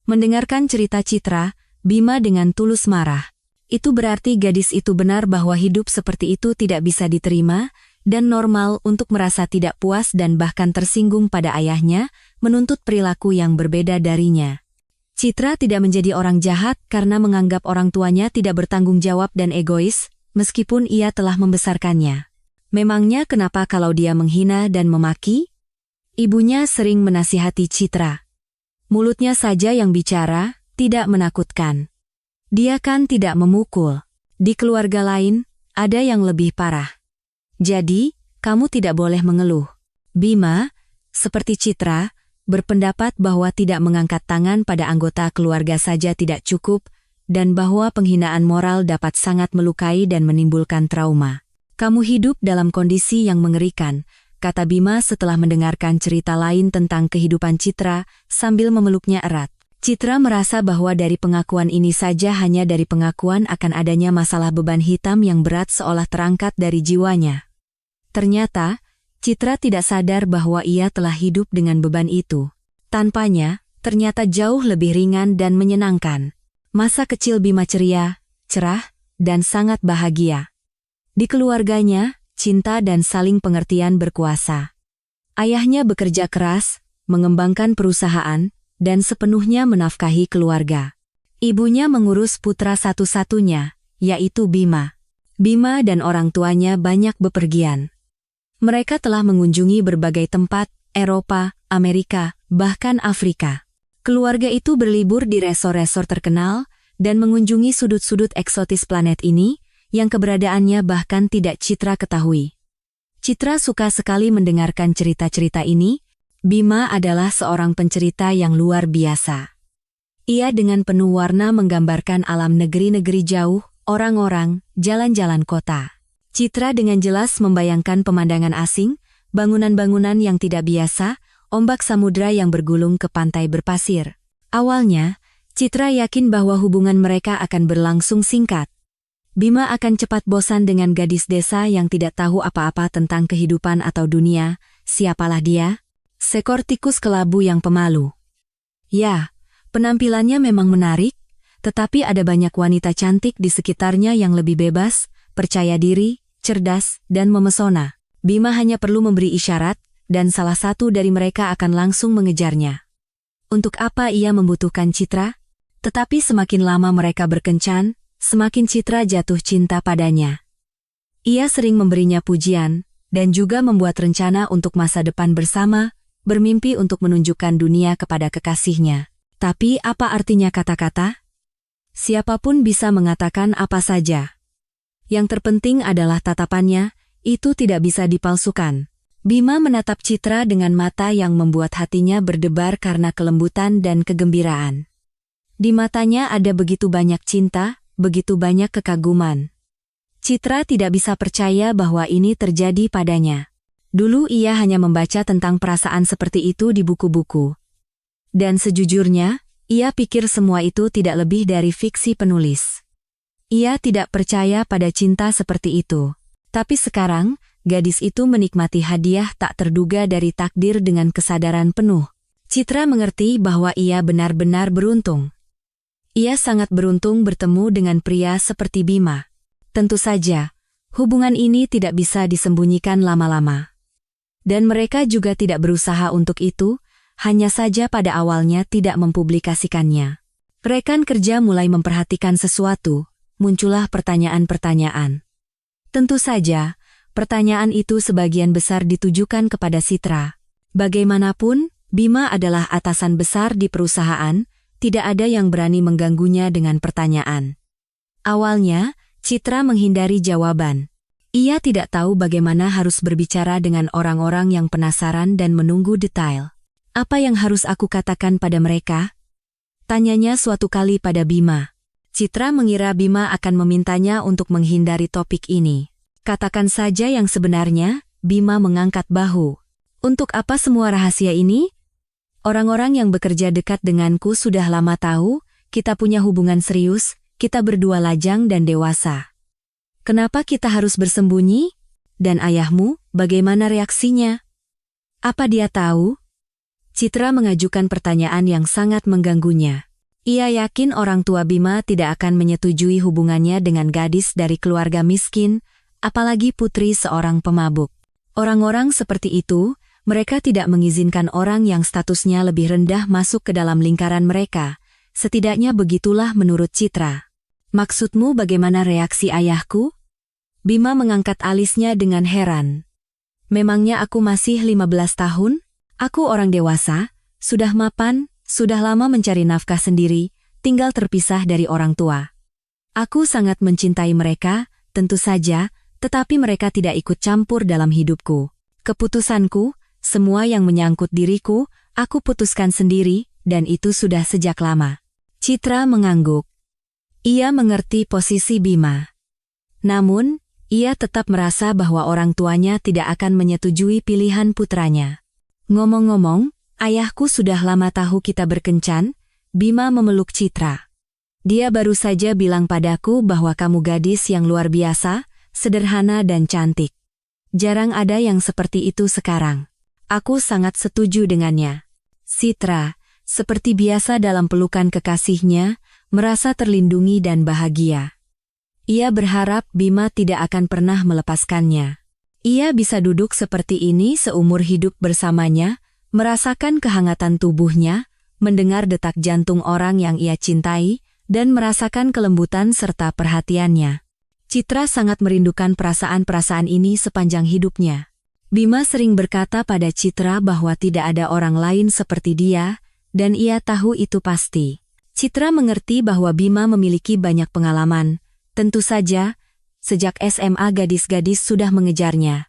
Mendengarkan cerita Citra, Bima dengan tulus marah. Itu berarti gadis itu benar bahwa hidup seperti itu tidak bisa diterima, dan normal untuk merasa tidak puas dan bahkan tersinggung pada ayahnya, menuntut perilaku yang berbeda darinya. Citra tidak menjadi orang jahat karena menganggap orang tuanya tidak bertanggung jawab dan egois, meskipun ia telah membesarkannya. Memangnya kenapa kalau dia menghina dan memaki? Ibunya sering menasihati Citra. Mulutnya saja yang bicara, tidak menakutkan. Dia kan tidak memukul. Di keluarga lain, ada yang lebih parah. Jadi, kamu tidak boleh mengeluh. Bima, seperti Citra, berpendapat bahwa tidak mengangkat tangan pada anggota keluarga saja tidak cukup, dan bahwa penghinaan moral dapat sangat melukai dan menimbulkan trauma. Kamu hidup dalam kondisi yang mengerikan, kata Bima setelah mendengarkan cerita lain tentang kehidupan Citra sambil memeluknya erat. Citra merasa bahwa dari pengakuan ini saja hanya dari pengakuan akan adanya masalah beban hitam yang berat seolah terangkat dari jiwanya. Ternyata, Citra tidak sadar bahwa ia telah hidup dengan beban itu. Tanpanya, ternyata jauh lebih ringan dan menyenangkan. Masa kecil Bima ceria, cerah, dan sangat bahagia. Di keluarganya, cinta dan saling pengertian berkuasa. Ayahnya bekerja keras, mengembangkan perusahaan, dan sepenuhnya menafkahi keluarga. Ibunya mengurus putra satu-satunya, yaitu Bima. Bima dan orang tuanya banyak bepergian. Mereka telah mengunjungi berbagai tempat, Eropa, Amerika, bahkan Afrika. Keluarga itu berlibur di resor-resor terkenal, dan mengunjungi sudut-sudut eksotis planet ini, yang keberadaannya bahkan tidak Citra ketahui. Citra suka sekali mendengarkan cerita-cerita ini. Bima adalah seorang pencerita yang luar biasa. Ia dengan penuh warna menggambarkan alam negeri-negeri jauh, orang-orang, jalan-jalan kota. Citra dengan jelas membayangkan pemandangan asing, bangunan-bangunan yang tidak biasa, ombak samudra yang bergulung ke pantai berpasir. Awalnya, Citra yakin bahwa hubungan mereka akan berlangsung singkat. Bima akan cepat bosan dengan gadis desa yang tidak tahu apa-apa tentang kehidupan atau dunia. Siapalah dia? Seekor tikus kelabu yang pemalu. Ya, penampilannya memang menarik, tetapi ada banyak wanita cantik di sekitarnya yang lebih bebas, percaya diri, cerdas, dan memesona. Bima hanya perlu memberi isyarat, dan salah satu dari mereka akan langsung mengejarnya. Untuk apa ia membutuhkan Citra? Tetapi semakin lama mereka berkencan, semakin Citra jatuh cinta padanya. Ia sering memberinya pujian, dan juga membuat rencana untuk masa depan bersama, bermimpi untuk menunjukkan dunia kepada kekasihnya. Tapi apa artinya kata-kata? Siapapun bisa mengatakan apa saja. Yang terpenting adalah tatapannya, itu tidak bisa dipalsukan. Bima menatap Citra dengan mata yang membuat hatinya berdebar karena kelembutan dan kegembiraan. Di matanya ada begitu banyak cinta, begitu banyak kekaguman. Citra tidak bisa percaya bahwa ini terjadi padanya. Dulu ia hanya membaca tentang perasaan seperti itu di buku-buku. Dan sejujurnya, ia pikir semua itu tidak lebih dari fiksi penulis. Ia tidak percaya pada cinta seperti itu. Tapi sekarang, gadis itu menikmati hadiah tak terduga dari takdir dengan kesadaran penuh. Citra mengerti bahwa ia benar-benar beruntung. Ia sangat beruntung bertemu dengan pria seperti Bima. Tentu saja, hubungan ini tidak bisa disembunyikan lama-lama. Dan mereka juga tidak berusaha untuk itu, hanya saja pada awalnya tidak mempublikasikannya. Rekan kerja mulai memperhatikan sesuatu, muncullah pertanyaan-pertanyaan. Tentu saja, pertanyaan itu sebagian besar ditujukan kepada Citra. Bagaimanapun, Bima adalah atasan besar di perusahaan, tidak ada yang berani mengganggunya dengan pertanyaan. Awalnya, Citra menghindari jawaban. Ia tidak tahu bagaimana harus berbicara dengan orang-orang yang penasaran dan menunggu detail. Apa yang harus aku katakan pada mereka? Tanyanya suatu kali pada Bima. Citra mengira Bima akan memintanya untuk menghindari topik ini. Katakan saja yang sebenarnya, Bima mengangkat bahu. Untuk apa semua rahasia ini? Orang-orang yang bekerja dekat denganku sudah lama tahu, kita punya hubungan serius, kita berdua lajang dan dewasa. Kenapa kita harus bersembunyi? Dan ayahmu, bagaimana reaksinya? Apa dia tahu? Citra mengajukan pertanyaan yang sangat mengganggunya. Ia yakin orang tua Bima tidak akan menyetujui hubungannya dengan gadis dari keluarga miskin, apalagi putri seorang pemabuk. Orang-orang seperti itu, mereka tidak mengizinkan orang yang statusnya lebih rendah masuk ke dalam lingkaran mereka. Setidaknya begitulah menurut Citra. Maksudmu bagaimana reaksi ayahku? Bima mengangkat alisnya dengan heran. Memangnya aku masih 15 tahun? Aku orang dewasa, sudah mapan, sudah lama mencari nafkah sendiri, tinggal terpisah dari orang tua. Aku sangat mencintai mereka, tentu saja, tetapi mereka tidak ikut campur dalam hidupku. Keputusanku, semua yang menyangkut diriku, aku putuskan sendiri, dan itu sudah sejak lama. Citra mengangguk. Ia mengerti posisi Bima. Namun, ia tetap merasa bahwa orang tuanya tidak akan menyetujui pilihan putranya. Ngomong-ngomong, ayahku sudah lama tahu kita berkencan. Bima memeluk Citra. Dia baru saja bilang padaku bahwa kamu gadis yang luar biasa, sederhana dan cantik. Jarang ada yang seperti itu sekarang. Aku sangat setuju dengannya. Citra, seperti biasa dalam pelukan kekasihnya, merasa terlindungi dan bahagia. Ia berharap Bima tidak akan pernah melepaskannya. Ia bisa duduk seperti ini seumur hidup bersamanya, merasakan kehangatan tubuhnya, mendengar detak jantung orang yang ia cintai, dan merasakan kelembutan serta perhatiannya. Citra sangat merindukan perasaan-perasaan ini sepanjang hidupnya. Bima sering berkata pada Citra bahwa tidak ada orang lain seperti dia, dan ia tahu itu pasti. Citra mengerti bahwa Bima memiliki banyak pengalaman. Tentu saja, sejak SMA gadis-gadis sudah mengejarnya.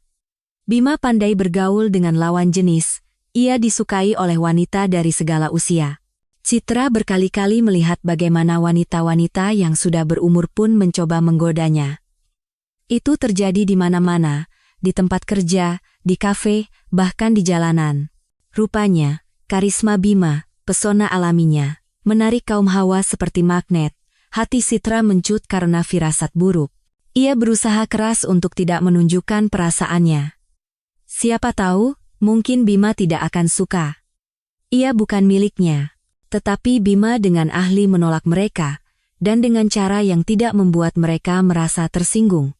Bima pandai bergaul dengan lawan jenis. Ia disukai oleh wanita dari segala usia. Citra berkali-kali melihat bagaimana wanita-wanita yang sudah berumur pun mencoba menggodanya. Itu terjadi di mana-mana, di tempat kerja, di kafe, bahkan di jalanan. Rupanya, karisma Bima, pesona alaminya, menarik kaum hawa seperti magnet. Hati Citra mencut karena firasat buruk. Ia berusaha keras untuk tidak menunjukkan perasaannya. Siapa tahu, mungkin Bima tidak akan suka. Ia bukan miliknya. Tetapi Bima dengan ahli menolak mereka, dan dengan cara yang tidak membuat mereka merasa tersinggung.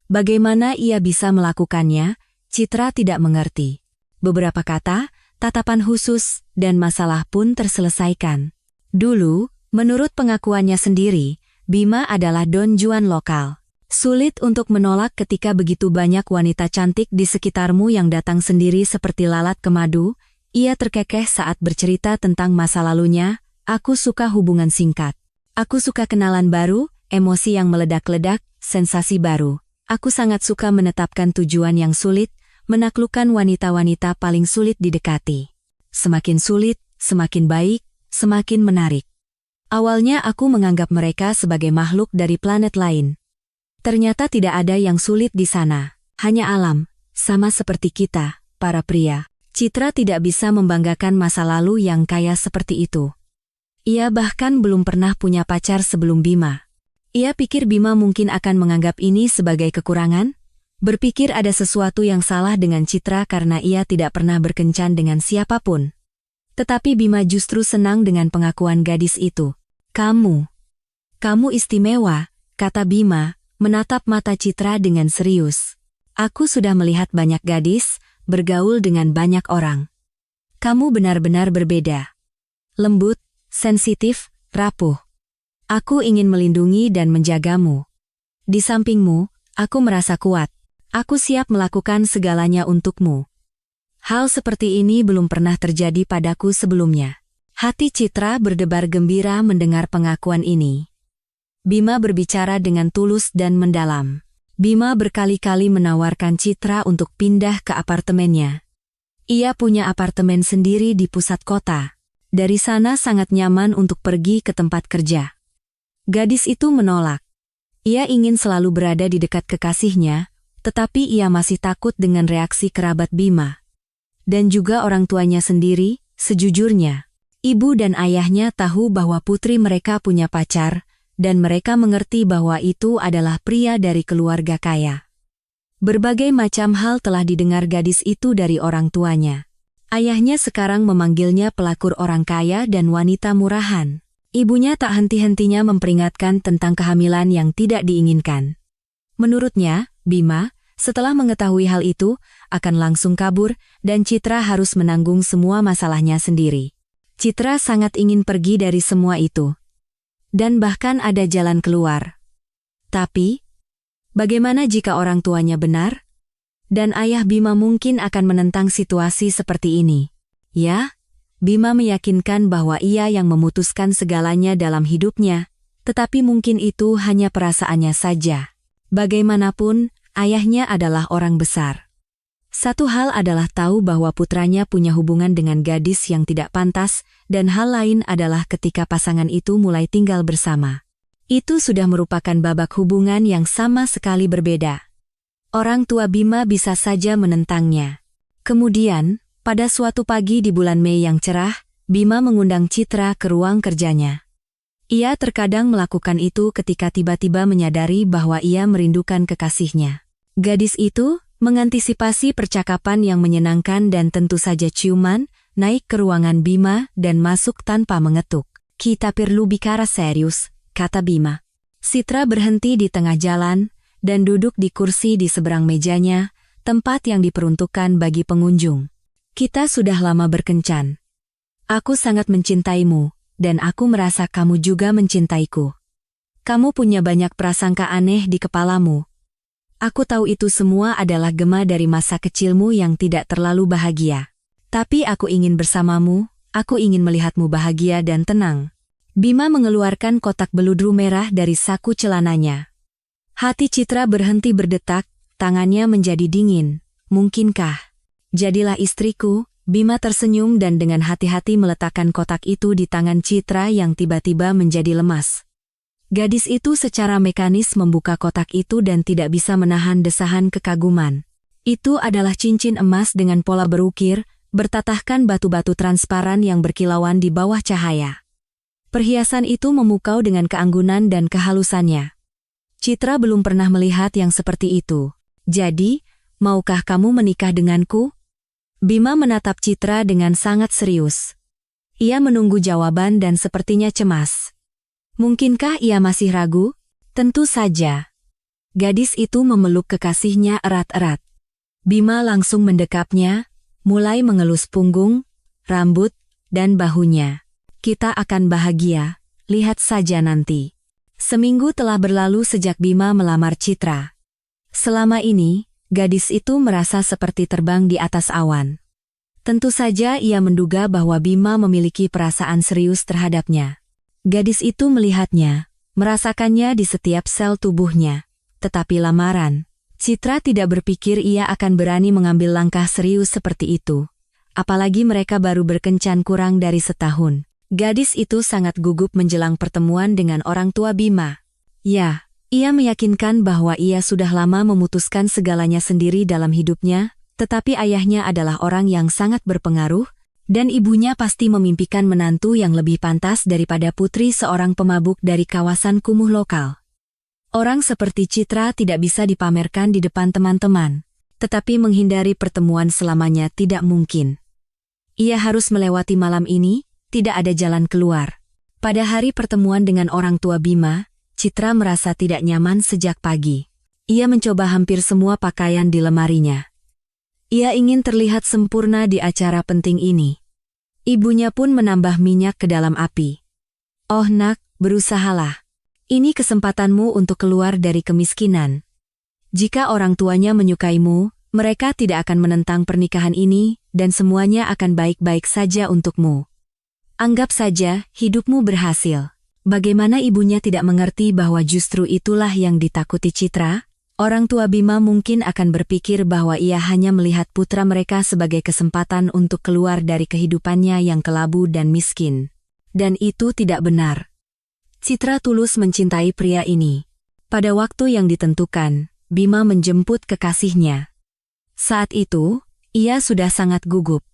Bagaimana ia bisa melakukannya, Citra tidak mengerti. Beberapa kata, tatapan khusus, dan masalah pun terselesaikan. Dulu, menurut pengakuannya sendiri, Bima adalah Don Juan lokal. Sulit untuk menolak ketika begitu banyak wanita cantik di sekitarmu yang datang sendiri seperti lalat ke madu. Ia terkekeh saat bercerita tentang masa lalunya. Aku suka hubungan singkat. Aku suka kenalan baru, emosi yang meledak-ledak, sensasi baru. Aku sangat suka menetapkan tujuan yang sulit, menaklukkan wanita-wanita paling sulit didekati. Semakin sulit, semakin baik, semakin menarik. Awalnya aku menganggap mereka sebagai makhluk dari planet lain. Ternyata tidak ada yang sulit di sana, hanya alam, sama seperti kita, para pria. Citra tidak bisa membanggakan masa lalu yang kaya seperti itu. Ia bahkan belum pernah punya pacar sebelum Bima. Ia pikir Bima mungkin akan menganggap ini sebagai kekurangan, berpikir ada sesuatu yang salah dengan Citra karena ia tidak pernah berkencan dengan siapapun. Tetapi Bima justru senang dengan pengakuan gadis itu. Kamu istimewa, kata Bima, menatap mata Citra dengan serius. Aku sudah melihat banyak gadis, bergaul dengan banyak orang. Kamu benar-benar berbeda. Lembut, sensitif, rapuh. Aku ingin melindungi dan menjagamu. Di sampingmu, aku merasa kuat. Aku siap melakukan segalanya untukmu. Hal seperti ini belum pernah terjadi padaku sebelumnya. Hati Citra berdebar gembira mendengar pengakuan ini. Bima berbicara dengan tulus dan mendalam. Bima berkali-kali menawarkan Citra untuk pindah ke apartemennya. Ia punya apartemen sendiri di pusat kota. Dari sana sangat nyaman untuk pergi ke tempat kerja. Gadis itu menolak. Ia ingin selalu berada di dekat kekasihnya, tetapi ia masih takut dengan reaksi kerabat Bima. Dan juga orang tuanya sendiri, sejujurnya. Ibu dan ayahnya tahu bahwa putri mereka punya pacar, dan mereka mengerti bahwa itu adalah pria dari keluarga kaya. Berbagai macam hal telah didengar gadis itu dari orang tuanya. Ayahnya sekarang memanggilnya pelakor orang kaya dan wanita murahan. Ibunya tak henti-hentinya memperingatkan tentang kehamilan yang tidak diinginkan. Menurutnya, Bima, setelah mengetahui hal itu, akan langsung kabur dan Citra harus menanggung semua masalahnya sendiri. Citra sangat ingin pergi dari semua itu. Dan bahkan ada jalan keluar. Tapi, bagaimana jika orang tuanya benar? Dan ayah Bima mungkin akan menentang situasi seperti ini. Ya, Bima meyakinkan bahwa ia yang memutuskan segalanya dalam hidupnya, tetapi mungkin itu hanya perasaannya saja. Bagaimanapun, ayahnya adalah orang besar. Satu hal adalah tahu bahwa putranya punya hubungan dengan gadis yang tidak pantas, dan hal lain adalah ketika pasangan itu mulai tinggal bersama. Itu sudah merupakan babak hubungan yang sama sekali berbeda. Orang tua Bima bisa saja menentangnya. Kemudian, pada suatu pagi di bulan Mei yang cerah, Bima mengundang Citra ke ruang kerjanya. Ia terkadang melakukan itu ketika tiba-tiba menyadari bahwa ia merindukan kekasihnya. Gadis itu mengantisipasi percakapan yang menyenangkan dan tentu saja ciuman, naik ke ruangan Bima dan masuk tanpa mengetuk. Kita perlu bicara serius, kata Bima. Citra berhenti di tengah jalan dan duduk di kursi di seberang mejanya, tempat yang diperuntukkan bagi pengunjung. Kita sudah lama berkencan. Aku sangat mencintaimu, dan aku merasa kamu juga mencintaiku. Kamu punya banyak prasangka aneh di kepalamu. Aku tahu itu semua adalah gema dari masa kecilmu yang tidak terlalu bahagia. Tapi aku ingin bersamamu, aku ingin melihatmu bahagia dan tenang. Bima mengeluarkan kotak beludru merah dari saku celananya. Hati Citra berhenti berdetak, tangannya menjadi dingin. Mungkinkah? Jadilah istriku, Bima tersenyum dan dengan hati-hati meletakkan kotak itu di tangan Citra yang tiba-tiba menjadi lemas. Gadis itu secara mekanis membuka kotak itu dan tidak bisa menahan desahan kekaguman. Itu adalah cincin emas dengan pola berukir, bertatahkan batu-batu transparan yang berkilauan di bawah cahaya. Perhiasan itu memukau dengan keanggunan dan kehalusannya. Citra belum pernah melihat yang seperti itu. Jadi, maukah kamu menikah denganku? Bima menatap Citra dengan sangat serius. Ia menunggu jawaban dan sepertinya cemas. Mungkinkah ia masih ragu? Tentu saja. Gadis itu memeluk kekasihnya erat-erat. Bima langsung mendekapnya, mulai mengelus punggung, rambut, dan bahunya. Kita akan bahagia, lihat saja nanti. Seminggu telah berlalu sejak Bima melamar Citra. Selama ini, gadis itu merasa seperti terbang di atas awan. Tentu saja ia menduga bahwa Bima memiliki perasaan serius terhadapnya. Gadis itu melihatnya, merasakannya di setiap sel tubuhnya. Tetapi lamaran, Citra tidak berpikir ia akan berani mengambil langkah serius seperti itu. Apalagi mereka baru berkencan kurang dari setahun. Gadis itu sangat gugup menjelang pertemuan dengan orang tua Bima. Ya, ia meyakinkan bahwa ia sudah lama memutuskan segalanya sendiri dalam hidupnya, tetapi ayahnya adalah orang yang sangat berpengaruh, dan ibunya pasti memimpikan menantu yang lebih pantas daripada putri seorang pemabuk dari kawasan kumuh lokal. Orang seperti Citra tidak bisa dipamerkan di depan teman-teman, tetapi menghindari pertemuan selamanya tidak mungkin. Ia harus melewati malam ini, tidak ada jalan keluar. Pada hari pertemuan dengan orang tua Bima, Citra merasa tidak nyaman sejak pagi. Ia mencoba hampir semua pakaian di lemarinya. Ia ingin terlihat sempurna di acara penting ini. Ibunya pun menambah minyak ke dalam api. Oh nak, berusahalah. Ini kesempatanmu untuk keluar dari kemiskinan. Jika orang tuanya menyukaimu, mereka tidak akan menentang pernikahan ini, dan semuanya akan baik-baik saja untukmu. Anggap saja, hidupmu berhasil. Bagaimana ibunya tidak mengerti bahwa justru itulah yang ditakuti Citra? Orang tua Bima mungkin akan berpikir bahwa ia hanya melihat putra mereka sebagai kesempatan untuk keluar dari kehidupannya yang kelabu dan miskin. Dan itu tidak benar. Citra tulus mencintai pria ini. Pada waktu yang ditentukan, Bima menjemput kekasihnya. Saat itu, ia sudah sangat gugup.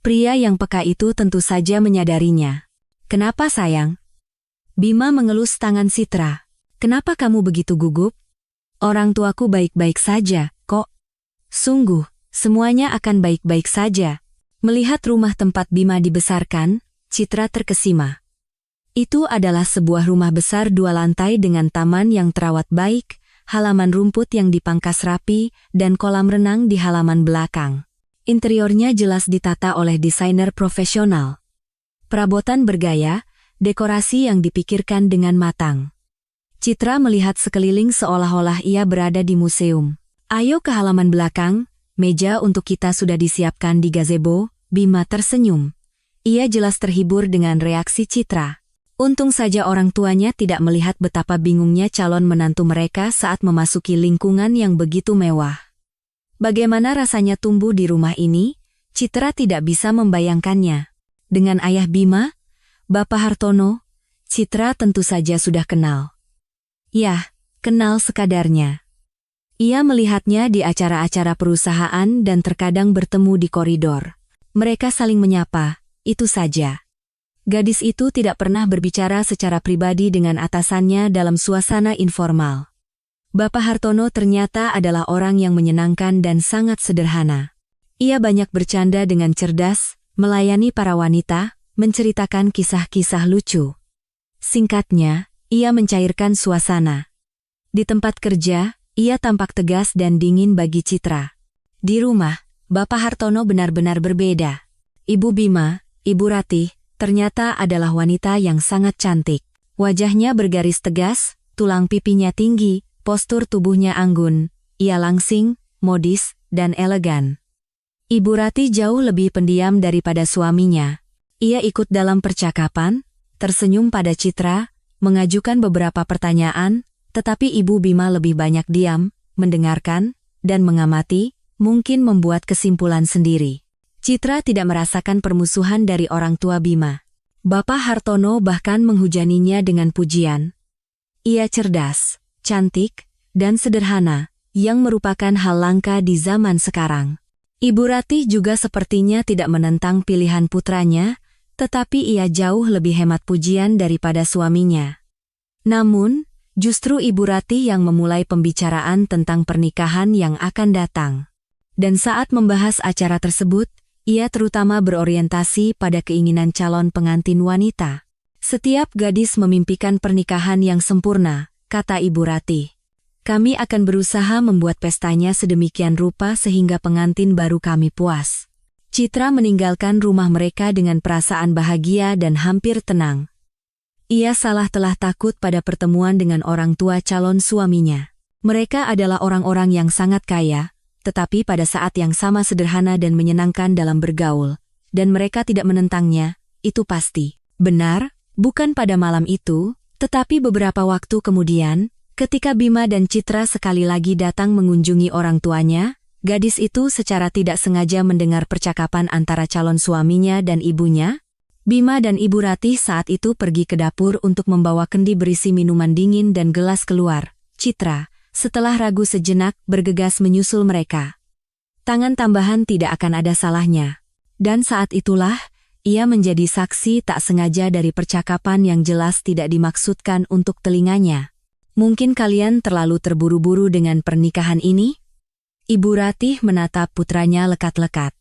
Pria yang peka itu tentu saja menyadarinya. Kenapa sayang? Bima mengelus tangan Citra. Kenapa kamu begitu gugup? Orang tuaku baik-baik saja, kok. Sungguh, semuanya akan baik-baik saja. Melihat rumah tempat Bima dibesarkan, Citra terkesima. Itu adalah sebuah rumah besar 2 lantai dengan taman yang terawat baik, halaman rumput yang dipangkas rapi, dan kolam renang di halaman belakang. Interiornya jelas ditata oleh desainer profesional. Perabotan bergaya, dekorasi yang dipikirkan dengan matang. Citra melihat sekeliling seolah-olah ia berada di museum. Ayo ke halaman belakang, meja untuk kita sudah disiapkan di gazebo. Bima tersenyum. Ia jelas terhibur dengan reaksi Citra. Untung saja orang tuanya tidak melihat betapa bingungnya calon menantu mereka saat memasuki lingkungan yang begitu mewah. Bagaimana rasanya tumbuh di rumah ini? Citra tidak bisa membayangkannya. Dengan ayah Bima, Bapak Hartono, Citra tentu saja sudah kenal. Yah, kenal sekadarnya. Ia melihatnya di acara-acara perusahaan dan terkadang bertemu di koridor. Mereka saling menyapa, itu saja. Gadis itu tidak pernah berbicara secara pribadi dengan atasannya dalam suasana informal. Bapak Hartono ternyata adalah orang yang menyenangkan dan sangat sederhana. Ia banyak bercanda dengan cerdas, melayani para wanita, menceritakan kisah-kisah lucu. Singkatnya, ia mencairkan suasana. Di tempat kerja, ia tampak tegas dan dingin bagi Citra. Di rumah, Bapak Hartono benar-benar berbeda. Ibu Bima, Ibu Ratih, ternyata adalah wanita yang sangat cantik. Wajahnya bergaris tegas, tulang pipinya tinggi, postur tubuhnya anggun, ia langsing, modis, dan elegan. Ibu Ratih jauh lebih pendiam daripada suaminya. Ia ikut dalam percakapan, tersenyum pada Citra, mengajukan beberapa pertanyaan, tetapi Ibu Bima lebih banyak diam, mendengarkan, dan mengamati, mungkin membuat kesimpulan sendiri. Citra tidak merasakan permusuhan dari orang tua Bima. Bapak Hartono bahkan menghujaninya dengan pujian. Ia cerdas, cantik, dan sederhana, yang merupakan hal langka di zaman sekarang. Ibu Ratih juga sepertinya tidak menentang pilihan putranya, tetapi ia jauh lebih hemat pujian daripada suaminya. Namun, Justru Ibu Ratih yang memulai pembicaraan tentang pernikahan yang akan datang. Dan saat membahas acara tersebut, ia terutama berorientasi pada keinginan calon pengantin wanita. Setiap gadis memimpikan pernikahan yang sempurna, kata Ibu Ratih. Kami akan berusaha membuat pestanya sedemikian rupa sehingga pengantin baru kami puas. Citra meninggalkan rumah mereka dengan perasaan bahagia dan hampir tenang. Ia telah takut pada pertemuan dengan orang tua calon suaminya. Mereka adalah orang-orang yang sangat kaya, tetapi pada saat yang sama sederhana dan menyenangkan dalam bergaul, dan mereka tidak menentangnya, itu pasti. Benar, bukan pada malam itu, tetapi beberapa waktu kemudian, ketika Bima dan Citra sekali lagi datang mengunjungi orang tuanya, gadis itu secara tidak sengaja mendengar percakapan antara calon suaminya dan ibunya. Bima dan Ibu Ratih saat itu pergi ke dapur untuk membawa kendi berisi minuman dingin dan gelas keluar. Citra, setelah ragu sejenak, bergegas menyusul mereka. Tangan tambahan tidak akan ada salahnya. Dan saat itulah, ia menjadi saksi tak sengaja dari percakapan yang jelas tidak dimaksudkan untuk telinganya. Mungkin kalian terlalu terburu-buru dengan pernikahan ini? Ibu Ratih menatap putranya lekat-lekat.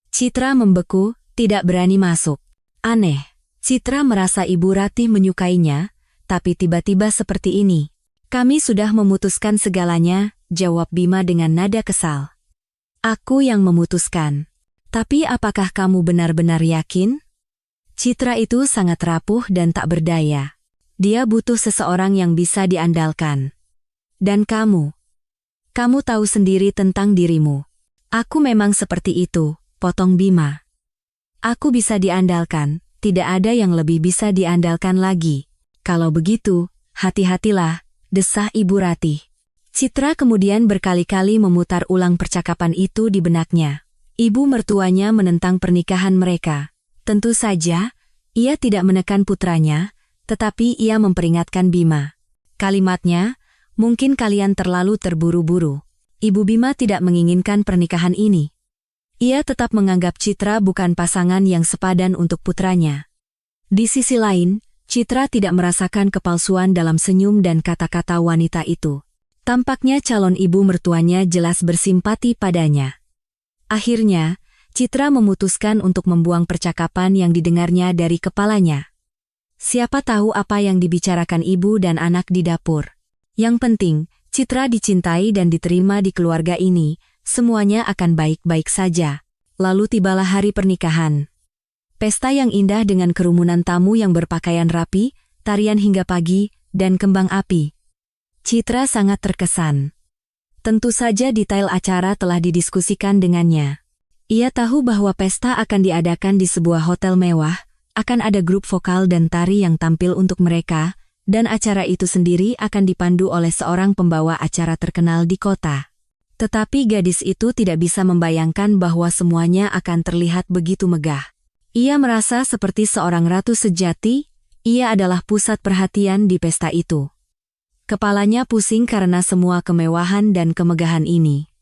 Citra membeku, tidak berani masuk. Aneh, Citra merasa Ibu Ratih menyukainya, tapi tiba-tiba seperti ini. Kami sudah memutuskan segalanya, jawab Bima dengan nada kesal. Aku yang memutuskan. Tapi apakah kamu benar-benar yakin? Citra itu sangat rapuh dan tak berdaya. Dia butuh seseorang yang bisa diandalkan. Dan kamu tahu sendiri tentang dirimu. Aku memang seperti itu, potong Bima. Aku bisa diandalkan, tidak ada yang lebih bisa diandalkan lagi. Kalau begitu, hati-hatilah, desah Ibu Ratih. Citra kemudian berkali-kali memutar ulang percakapan itu di benaknya. Ibu mertuanya menentang pernikahan mereka. Tentu saja, ia tidak menekan putranya, tetapi ia memperingatkan Bima. Kalimatnya, mungkin kalian terlalu terburu-buru. Ibu Bima tidak menginginkan pernikahan ini. Ia tetap menganggap Citra bukan pasangan yang sepadan untuk putranya. Di sisi lain, Citra tidak merasakan kepalsuan dalam senyum dan kata-kata wanita itu. Tampaknya calon ibu mertuanya jelas bersimpati padanya. Akhirnya, Citra memutuskan untuk membuang percakapan yang didengarnya dari kepalanya. Siapa tahu apa yang dibicarakan ibu dan anak di dapur. Yang penting, Citra dicintai dan diterima di keluarga ini. Semuanya akan baik-baik saja. Lalu tibalah hari pernikahan. Pesta yang indah dengan kerumunan tamu yang berpakaian rapi, tarian hingga pagi, dan kembang api. Citra sangat terkesan. Tentu saja detail acara telah didiskusikan dengannya. Ia tahu bahwa pesta akan diadakan di sebuah hotel mewah, akan ada grup vokal dan tari yang tampil untuk mereka, dan acara itu sendiri akan dipandu oleh seorang pembawa acara terkenal di kota. Tetapi gadis itu tidak bisa membayangkan bahwa semuanya akan terlihat begitu megah. Ia merasa seperti seorang ratu sejati, ia adalah pusat perhatian di pesta itu. Kepalanya pusing karena semua kemewahan dan kemegahan ini.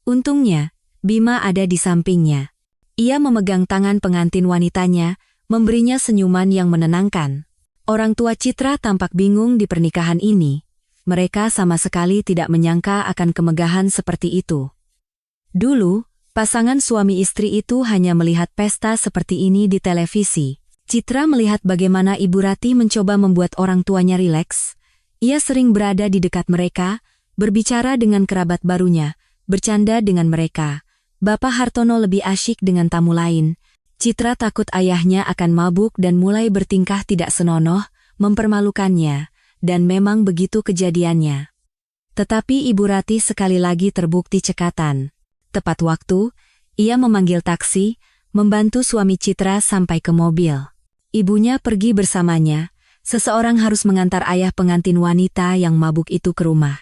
Untungnya, Bima ada di sampingnya. Ia memegang tangan pengantin wanitanya, memberinya senyuman yang menenangkan. Orang tua Citra tampak bingung di pernikahan ini. Mereka sama sekali tidak menyangka akan kemegahan seperti itu. Dulu, pasangan suami istri itu hanya melihat pesta seperti ini di televisi. Citra melihat bagaimana Ibu Ratih mencoba membuat orang tuanya rileks. Ia sering berada di dekat mereka, berbicara dengan kerabat barunya, bercanda dengan mereka. Bapak Hartono lebih asyik dengan tamu lain. Citra takut ayahnya akan mabuk dan mulai bertingkah tidak senonoh, mempermalukannya. Dan memang begitu kejadiannya. Tetapi Ibu Ratih sekali lagi terbukti cekatan. Tepat waktu, ia memanggil taksi, membantu suami Citra sampai ke mobil. Ibunya pergi bersamanya, seseorang harus mengantar ayah pengantin wanita yang mabuk itu ke rumah.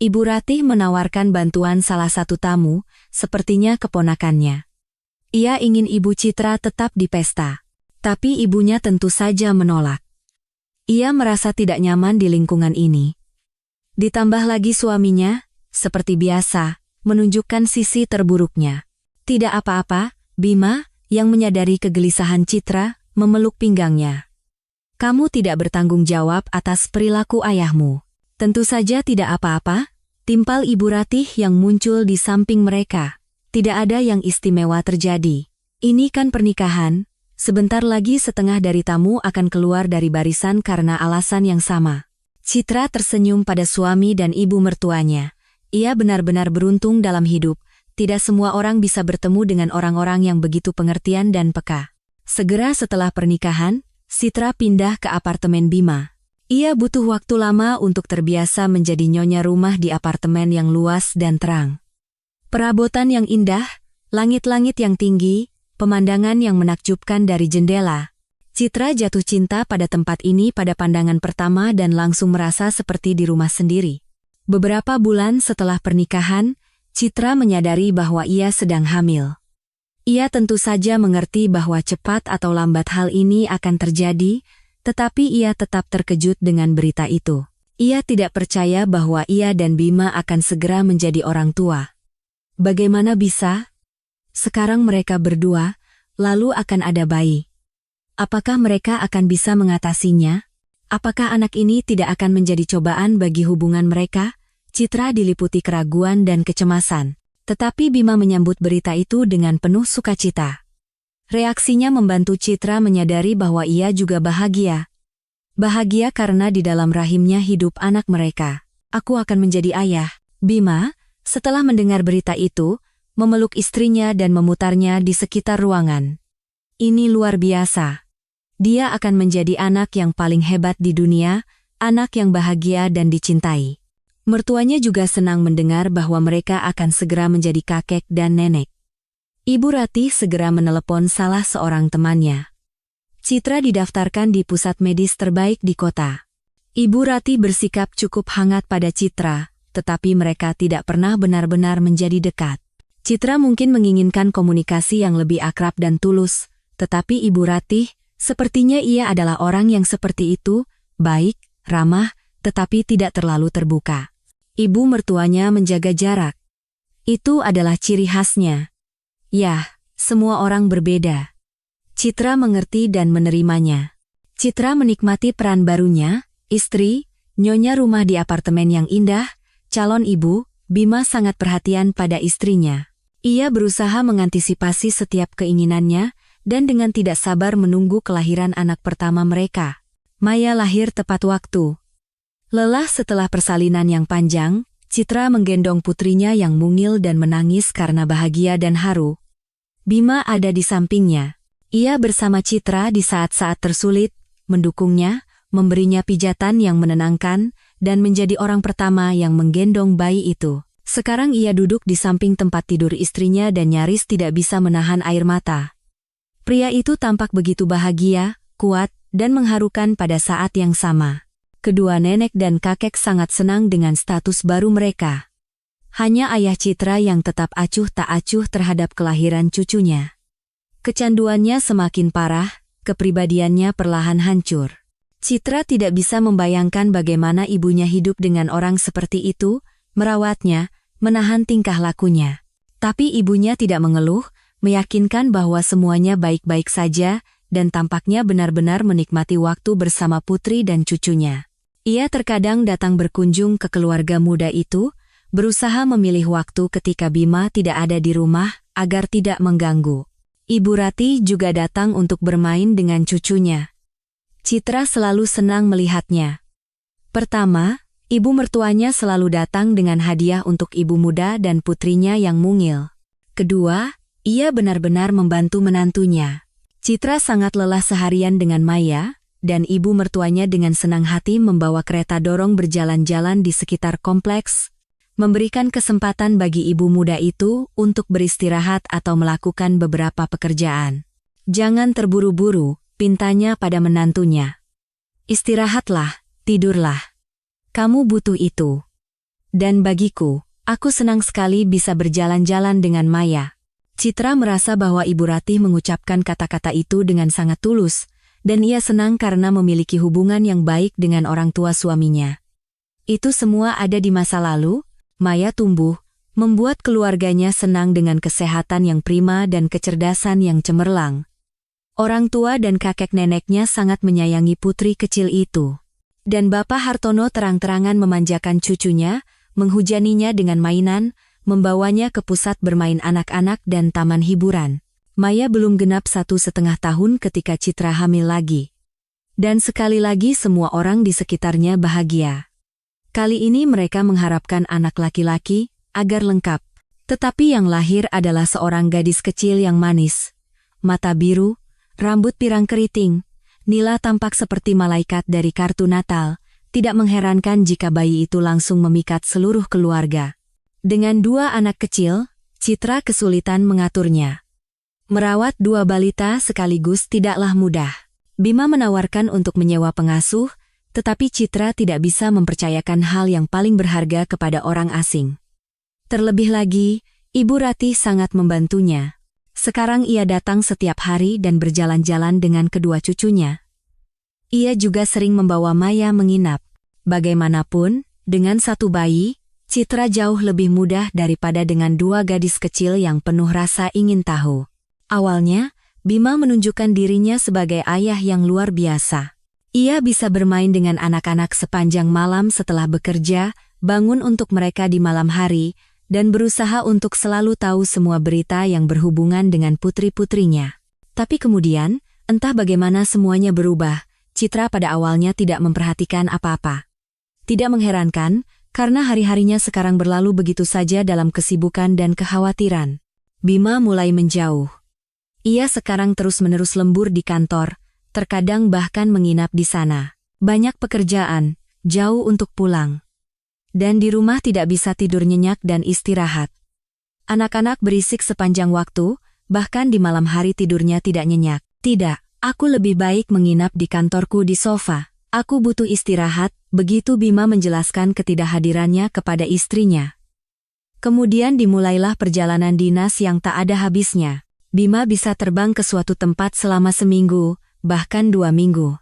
Ibu Ratih menawarkan bantuan salah satu tamu, sepertinya keponakannya. Ia ingin Ibu Citra tetap di pesta, tapi ibunya tentu saja menolak. Ia merasa tidak nyaman di lingkungan ini. Ditambah lagi suaminya, seperti biasa, menunjukkan sisi terburuknya. Tidak apa-apa, Bima, yang menyadari kegelisahan Citra, memeluk pinggangnya. Kamu tidak bertanggung jawab atas perilaku ayahmu. Tentu saja tidak apa-apa, timpal Ibu Ratih yang muncul di samping mereka. Tidak ada yang istimewa terjadi. Ini kan pernikahan, sebentar lagi setengah dari tamu akan keluar dari barisan karena alasan yang sama. Citra tersenyum pada suami dan ibu mertuanya. Ia benar-benar beruntung dalam hidup, tidak semua orang bisa bertemu dengan orang-orang yang begitu pengertian dan peka. Segera setelah pernikahan, Citra pindah ke apartemen Bima. Ia butuh waktu lama untuk terbiasa menjadi nyonya rumah di apartemen yang luas dan terang. Perabotan yang indah, langit-langit yang tinggi, pemandangan yang menakjubkan dari jendela. Citra jatuh cinta pada tempat ini pada pandangan pertama dan langsung merasa seperti di rumah sendiri. Beberapa bulan setelah pernikahan, Citra menyadari bahwa ia sedang hamil. Ia tentu saja mengerti bahwa cepat atau lambat hal ini akan terjadi, tetapi ia tetap terkejut dengan berita itu. Ia tidak percaya bahwa ia dan Bima akan segera menjadi orang tua. Bagaimana bisa? Sekarang mereka berdua, lalu akan ada bayi. Apakah mereka akan bisa mengatasinya? Apakah anak ini tidak akan menjadi cobaan bagi hubungan mereka? Citra diliputi keraguan dan kecemasan. Tetapi Bima menyambut berita itu dengan penuh sukacita. Reaksinya membantu Citra menyadari bahwa ia juga bahagia. Bahagia karena di dalam rahimnya hidup anak mereka. Aku akan menjadi ayah. Bima, setelah mendengar berita itu, memeluk istrinya dan memutarnya di sekitar ruangan. Ini luar biasa. Dia akan menjadi anak yang paling hebat di dunia, anak yang bahagia dan dicintai. Mertuanya juga senang mendengar bahwa mereka akan segera menjadi kakek dan nenek. Ibu Ratih segera menelepon salah seorang temannya. Citra didaftarkan di pusat medis terbaik di kota. Ibu Ratih bersikap cukup hangat pada Citra, tetapi mereka tidak pernah benar-benar menjadi dekat. Citra mungkin menginginkan komunikasi yang lebih akrab dan tulus, tetapi Ibu Ratih, sepertinya ia adalah orang yang seperti itu, baik, ramah, tetapi tidak terlalu terbuka. Ibu mertuanya menjaga jarak. Itu adalah ciri khasnya. Yah, semua orang berbeda. Citra mengerti dan menerimanya. Citra menikmati peran barunya, istri, nyonya rumah di apartemen yang indah, calon ibu. Bima sangat perhatian pada istrinya. Ia berusaha mengantisipasi setiap keinginannya, dan dengan tidak sabar menunggu kelahiran anak pertama mereka. Maya lahir tepat waktu. Lelah setelah persalinan yang panjang, Citra menggendong putrinya yang mungil dan menangis karena bahagia dan haru. Bima ada di sampingnya. Ia bersama Citra di saat-saat tersulit, mendukungnya, memberinya pijatan yang menenangkan, dan menjadi orang pertama yang menggendong bayi itu. Sekarang ia duduk di samping tempat tidur istrinya dan nyaris tidak bisa menahan air mata. Pria itu tampak begitu bahagia, kuat, dan mengharukan pada saat yang sama. Kedua nenek dan kakek sangat senang dengan status baru mereka. Hanya ayah Citra yang tetap acuh tak acuh terhadap kelahiran cucunya. Kecanduannya semakin parah, kepribadiannya perlahan hancur. Citra tidak bisa membayangkan bagaimana ibunya hidup dengan orang seperti itu, merawatnya, menahan tingkah lakunya. Tapi ibunya tidak mengeluh, meyakinkan bahwa semuanya baik-baik saja, dan tampaknya benar-benar menikmati waktu bersama putri dan cucunya. Ia terkadang datang berkunjung ke keluarga muda itu, berusaha memilih waktu ketika Bima tidak ada di rumah, agar tidak mengganggu. Ibu Ratih juga datang untuk bermain dengan cucunya. Citra selalu senang melihatnya. Pertama, ibu mertuanya selalu datang dengan hadiah untuk ibu muda dan putrinya yang mungil. Kedua, ia benar-benar membantu menantunya. Citra sangat lelah seharian dengan Maya, dan ibu mertuanya dengan senang hati membawa kereta dorong berjalan-jalan di sekitar kompleks, memberikan kesempatan bagi ibu muda itu untuk beristirahat atau melakukan beberapa pekerjaan. Jangan terburu-buru, pintanya pada menantunya. Istirahatlah, tidurlah. Kamu butuh itu. Dan bagiku, aku senang sekali bisa berjalan-jalan dengan Maya. Citra merasa bahwa Ibu Ratih mengucapkan kata-kata itu dengan sangat tulus, dan ia senang karena memiliki hubungan yang baik dengan orang tua suaminya. Itu semua ada di masa lalu. Maya tumbuh, membuat keluarganya senang dengan kesehatan yang prima dan kecerdasan yang cemerlang. Orang tua dan kakek neneknya sangat menyayangi putri kecil itu. Dan Bapak Hartono terang-terangan memanjakan cucunya, menghujaninya dengan mainan, membawanya ke pusat bermain anak-anak dan taman hiburan. Maya belum genap 1,5 tahun ketika Citra hamil lagi. Dan sekali lagi semua orang di sekitarnya bahagia. Kali ini mereka mengharapkan anak laki-laki, agar lengkap. Tetapi yang lahir adalah seorang gadis kecil yang manis. Mata biru, rambut pirang keriting. Nila tampak seperti malaikat dari kartu Natal. Tidak mengherankan jika bayi itu langsung memikat seluruh keluarga. Dengan 2 anak kecil, Citra kesulitan mengaturnya. Merawat 2 balita sekaligus tidaklah mudah. Bima menawarkan untuk menyewa pengasuh, tetapi Citra tidak bisa mempercayakan hal yang paling berharga kepada orang asing. Terlebih lagi, Ibu Ratih sangat membantunya. Sekarang ia datang setiap hari dan berjalan-jalan dengan kedua cucunya. Ia juga sering membawa Maya menginap. Bagaimanapun, dengan 1 bayi, Citra jauh lebih mudah daripada dengan 2 gadis kecil yang penuh rasa ingin tahu. Awalnya, Bima menunjukkan dirinya sebagai ayah yang luar biasa. Ia bisa bermain dengan anak-anak sepanjang malam setelah bekerja, bangun untuk mereka di malam hari, dan berusaha untuk selalu tahu semua berita yang berhubungan dengan putri-putrinya. Tapi kemudian, entah bagaimana semuanya berubah. Citra pada awalnya tidak memperhatikan apa-apa. Tidak mengherankan, karena hari-harinya sekarang berlalu begitu saja dalam kesibukan dan kekhawatiran. Bima mulai menjauh. Ia sekarang terus-menerus lembur di kantor, terkadang bahkan menginap di sana. Banyak pekerjaan, jauh untuk pulang. Dan di rumah tidak bisa tidur nyenyak dan istirahat. Anak-anak berisik sepanjang waktu, bahkan di malam hari tidurnya tidak nyenyak. Tidak, aku lebih baik menginap di kantorku di sofa. Aku butuh istirahat, begitu Bima menjelaskan ketidakhadirannya kepada istrinya. Kemudian dimulailah perjalanan dinas yang tak ada habisnya. Bima bisa terbang ke suatu tempat selama seminggu, bahkan 2 minggu.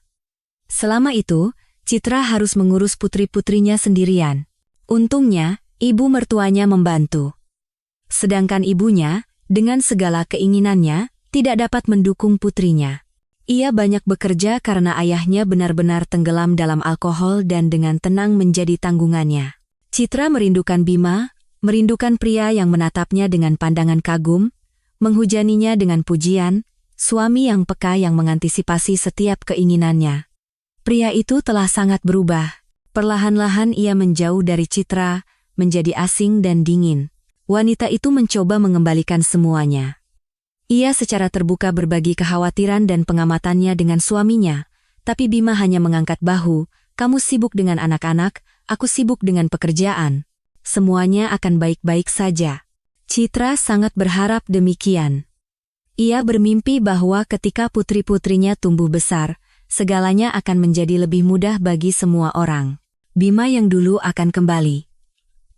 Selama itu, Citra harus mengurus putri-putrinya sendirian. Untungnya, ibu mertuanya membantu. Sedangkan ibunya, dengan segala keinginannya, tidak dapat mendukung putrinya. Ia banyak bekerja karena ayahnya benar-benar tenggelam dalam alkohol dan dengan tenang menjadi tanggungannya. Citra merindukan Bima, merindukan pria yang menatapnya dengan pandangan kagum, menghujaninya dengan pujian, suami yang peka yang mengantisipasi setiap keinginannya. Pria itu telah sangat berubah. Perlahan-lahan ia menjauh dari Citra, menjadi asing dan dingin. Wanita itu mencoba mengembalikan semuanya. Ia secara terbuka berbagi kekhawatiran dan pengamatannya dengan suaminya, tapi Bima hanya mengangkat bahu, "Kamu sibuk dengan anak-anak, aku sibuk dengan pekerjaan. Semuanya akan baik-baik saja." Citra sangat berharap demikian. Ia bermimpi bahwa ketika putri-putrinya tumbuh besar, segalanya akan menjadi lebih mudah bagi semua orang. Bima yang dulu akan kembali.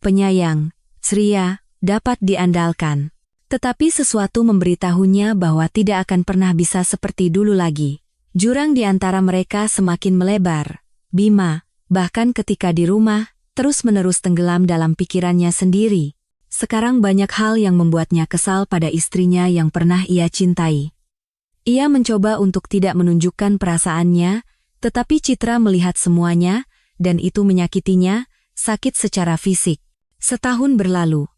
Penyayang, ceria, dapat diandalkan. Tetapi sesuatu memberitahunya bahwa tidak akan pernah bisa seperti dulu lagi. Jurang di antara mereka semakin melebar. Bima, bahkan ketika di rumah, terus-menerus tenggelam dalam pikirannya sendiri. Sekarang banyak hal yang membuatnya kesal pada istrinya yang pernah ia cintai. Ia mencoba untuk tidak menunjukkan perasaannya, tetapi Citra melihat semuanya, dan itu menyakitinya, sakit secara fisik. Setahun berlalu.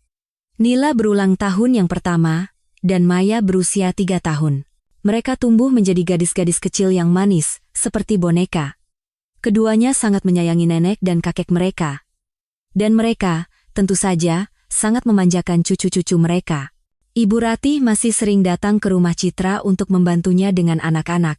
Nila berulang tahun yang pertama, dan Maya berusia 3 tahun. Mereka tumbuh menjadi gadis-gadis kecil yang manis, seperti boneka. Keduanya sangat menyayangi nenek dan kakek mereka. Dan mereka, tentu saja, sangat memanjakan cucu-cucu mereka. Ibu Ratih masih sering datang ke rumah Citra untuk membantunya dengan anak-anak.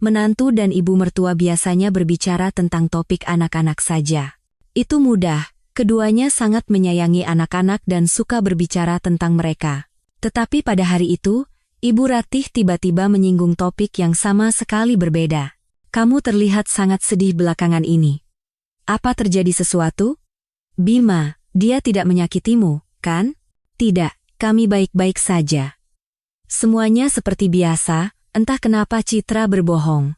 Menantu dan ibu mertua biasanya berbicara tentang topik anak-anak saja. Itu mudah, keduanya sangat menyayangi anak-anak dan suka berbicara tentang mereka. Tetapi pada hari itu, Ibu Ratih tiba-tiba menyinggung topik yang sama sekali berbeda. "Kamu terlihat sangat sedih belakangan ini. Apa terjadi sesuatu?" "Bima, dia tidak menyakitimu, kan?" "Tidak, kami baik-baik saja." Semuanya seperti biasa, entah kenapa Citra berbohong.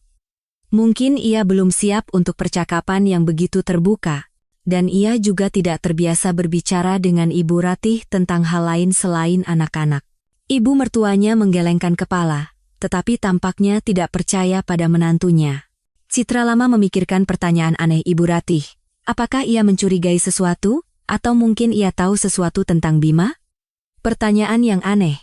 Mungkin ia belum siap untuk percakapan yang begitu terbuka, dan ia juga tidak terbiasa berbicara dengan Ibu Ratih tentang hal lain selain anak-anak. Ibu mertuanya menggelengkan kepala, tetapi tampaknya tidak percaya pada menantunya. Citra lama memikirkan pertanyaan aneh Ibu Ratih. Apakah ia mencurigai sesuatu? Atau mungkin ia tahu sesuatu tentang Bima? Pertanyaan yang aneh.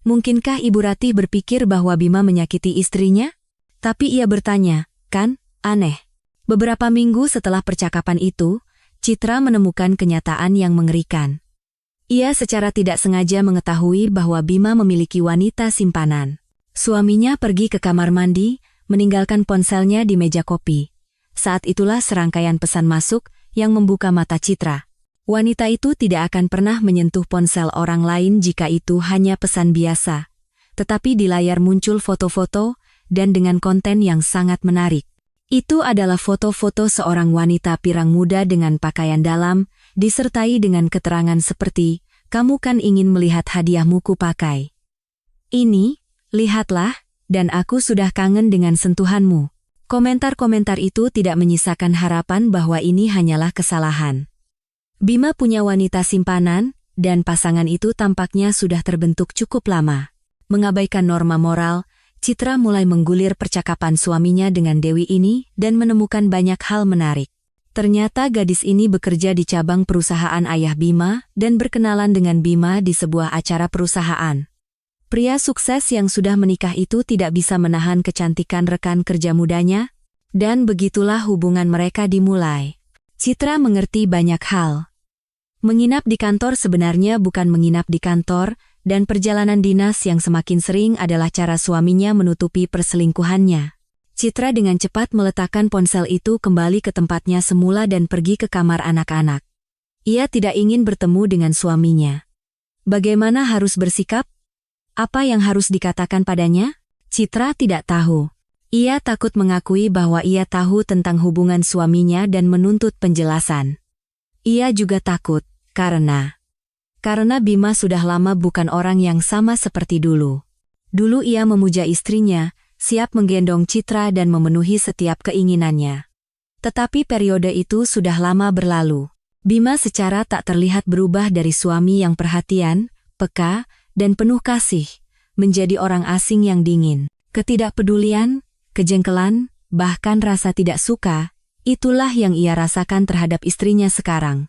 Mungkinkah Ibu Ratih berpikir bahwa Bima menyakiti istrinya? Tapi ia bertanya, kan, aneh. Beberapa minggu setelah percakapan itu, Citra menemukan kenyataan yang mengerikan. Ia secara tidak sengaja mengetahui bahwa Bima memiliki wanita simpanan. Suaminya pergi ke kamar mandi, meninggalkan ponselnya di meja kopi. Saat itulah serangkaian pesan masuk yang membuka mata Citra. Wanita itu tidak akan pernah menyentuh ponsel orang lain jika itu hanya pesan biasa. Tetapi di layar muncul foto-foto dan dengan konten yang sangat menarik. Itu adalah foto-foto seorang wanita pirang muda dengan pakaian dalam, disertai dengan keterangan seperti, "Kamu kan ingin melihat hadiahmu kupakai. Ini, lihatlah, dan aku sudah kangen dengan sentuhanmu." Komentar-komentar itu tidak menyisakan harapan bahwa ini hanyalah kesalahan. Bima punya wanita simpanan, dan pasangan itu tampaknya sudah terbentuk cukup lama. Mengabaikan norma moral, Citra mulai menggulir percakapan suaminya dengan Dewi ini dan menemukan banyak hal menarik. Ternyata gadis ini bekerja di cabang perusahaan ayah Bima dan berkenalan dengan Bima di sebuah acara perusahaan. Pria sukses yang sudah menikah itu tidak bisa menahan kecantikan rekan kerja mudanya, dan begitulah hubungan mereka dimulai. Citra mengerti banyak hal. Menginap di kantor sebenarnya bukan menginap di kantor, dan perjalanan dinas yang semakin sering adalah cara suaminya menutupi perselingkuhannya. Citra dengan cepat meletakkan ponsel itu kembali ke tempatnya semula dan pergi ke kamar anak-anak. Ia tidak ingin bertemu dengan suaminya. Bagaimana harus bersikap? Apa yang harus dikatakan padanya? Citra tidak tahu. Ia takut mengakui bahwa ia tahu tentang hubungan suaminya dan menuntut penjelasan. Ia juga takut, karena Bima sudah lama bukan orang yang sama seperti dulu. Dulu ia memuja istrinya, siap menggendong Citra dan memenuhi setiap keinginannya. Tetapi periode itu sudah lama berlalu. Bima secara tak terlihat berubah dari suami yang perhatian, peka, dan penuh kasih, menjadi orang asing yang dingin. Ketidakpedulian, kejengkelan, bahkan rasa tidak suka, itulah yang ia rasakan terhadap istrinya sekarang.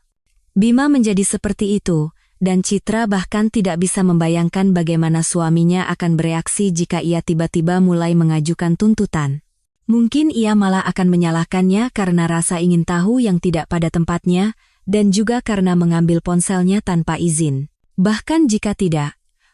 Bima menjadi seperti itu, dan Citra bahkan tidak bisa membayangkan bagaimana suaminya akan bereaksi jika ia tiba-tiba mulai mengajukan tuntutan. Mungkin ia malah akan menyalahkannya karena rasa ingin tahu yang tidak pada tempatnya, dan juga karena mengambil ponselnya tanpa izin.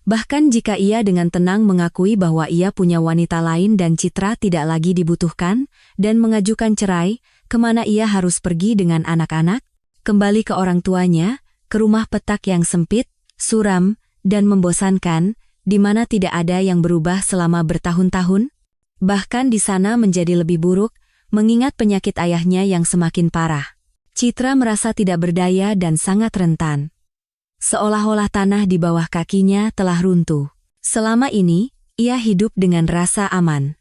Bahkan jika ia dengan tenang mengakui bahwa ia punya wanita lain dan Citra tidak lagi dibutuhkan, dan mengajukan cerai, kemana ia harus pergi dengan anak-anak? Kembali ke orang tuanya, ke rumah petak yang sempit, suram, dan membosankan, di mana tidak ada yang berubah selama bertahun-tahun? Bahkan di sana menjadi lebih buruk, mengingat penyakit ayahnya yang semakin parah. Citra merasa tidak berdaya dan sangat rentan. Seolah-olah tanah di bawah kakinya telah runtuh. Selama ini, ia hidup dengan rasa aman.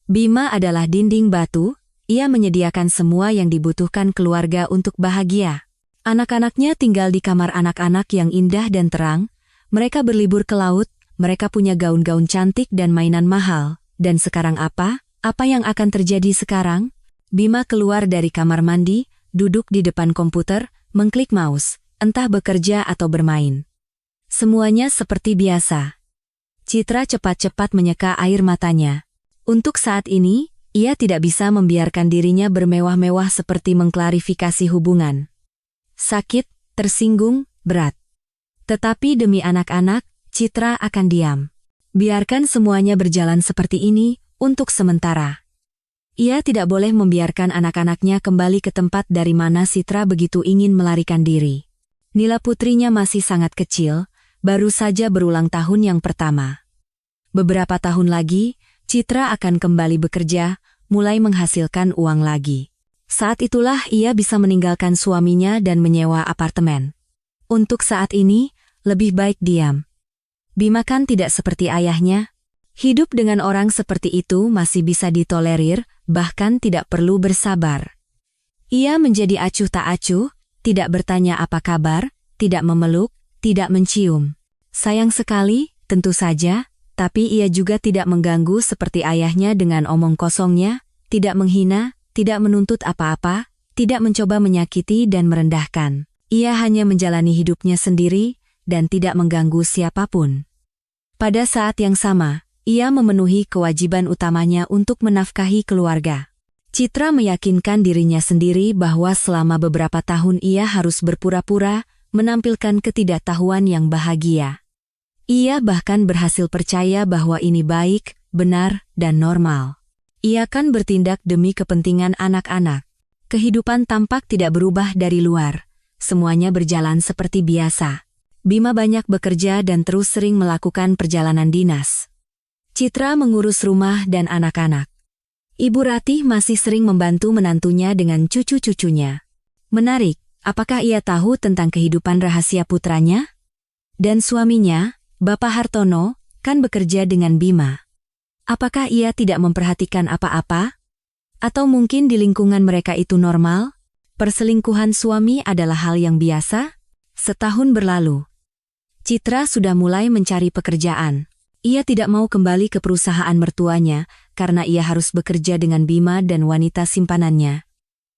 Bima adalah dinding batu, ia menyediakan semua yang dibutuhkan keluarga untuk bahagia. Anak-anaknya tinggal di kamar anak-anak yang indah dan terang, mereka berlibur ke laut, mereka punya gaun-gaun cantik dan mainan mahal. Dan sekarang apa? Apa yang akan terjadi sekarang? Bima keluar dari kamar mandi, duduk di depan komputer, mengklik mouse. Entah bekerja atau bermain. Semuanya seperti biasa. Citra cepat-cepat menyeka air matanya. Untuk saat ini, ia tidak bisa membiarkan dirinya bermewah-mewah seperti mengklarifikasi hubungan. Sakit, tersinggung, berat. Tetapi demi anak-anak, Citra akan diam. Biarkan semuanya berjalan seperti ini, untuk sementara. Ia tidak boleh membiarkan anak-anaknya kembali ke tempat dari mana Citra begitu ingin melarikan diri. Nila putrinya masih sangat kecil, baru saja berulang tahun yang pertama. Beberapa tahun lagi, Citra akan kembali bekerja, mulai menghasilkan uang lagi. Saat itulah ia bisa meninggalkan suaminya dan menyewa apartemen. Untuk saat ini, lebih baik diam. Bima kan tidak seperti ayahnya. Hidup dengan orang seperti itu masih bisa ditolerir, bahkan tidak perlu bersabar. Ia menjadi acuh tak acuh, tidak bertanya apa kabar, tidak memeluk, tidak mencium. Sayang sekali, tentu saja, tapi ia juga tidak mengganggu seperti ayahnya dengan omong kosongnya, tidak menghina, tidak menuntut apa-apa, tidak mencoba menyakiti dan merendahkan. Ia hanya menjalani hidupnya sendiri dan tidak mengganggu siapapun. Pada saat yang sama, ia memenuhi kewajiban utamanya untuk menafkahi keluarga. Citra meyakinkan dirinya sendiri bahwa selama beberapa tahun ia harus berpura-pura menampilkan ketidaktahuan yang bahagia. Ia bahkan berhasil percaya bahwa ini baik, benar, dan normal. Ia akan bertindak demi kepentingan anak-anak. Kehidupan tampak tidak berubah dari luar. Semuanya berjalan seperti biasa. Bima banyak bekerja dan terus sering melakukan perjalanan dinas. Citra mengurus rumah dan anak-anak. Ibu Ratih masih sering membantu menantunya dengan cucu-cucunya. Menarik, apakah ia tahu tentang kehidupan rahasia putranya? Dan suaminya, Bapak Hartono, kan bekerja dengan Bima. Apakah ia tidak memperhatikan apa-apa? Atau mungkin di lingkungan mereka itu normal? Perselingkuhan suami adalah hal yang biasa? Setahun berlalu. Citra sudah mulai mencari pekerjaan. Ia tidak mau kembali ke perusahaan mertuanya karena ia harus bekerja dengan Bima dan wanita simpanannya.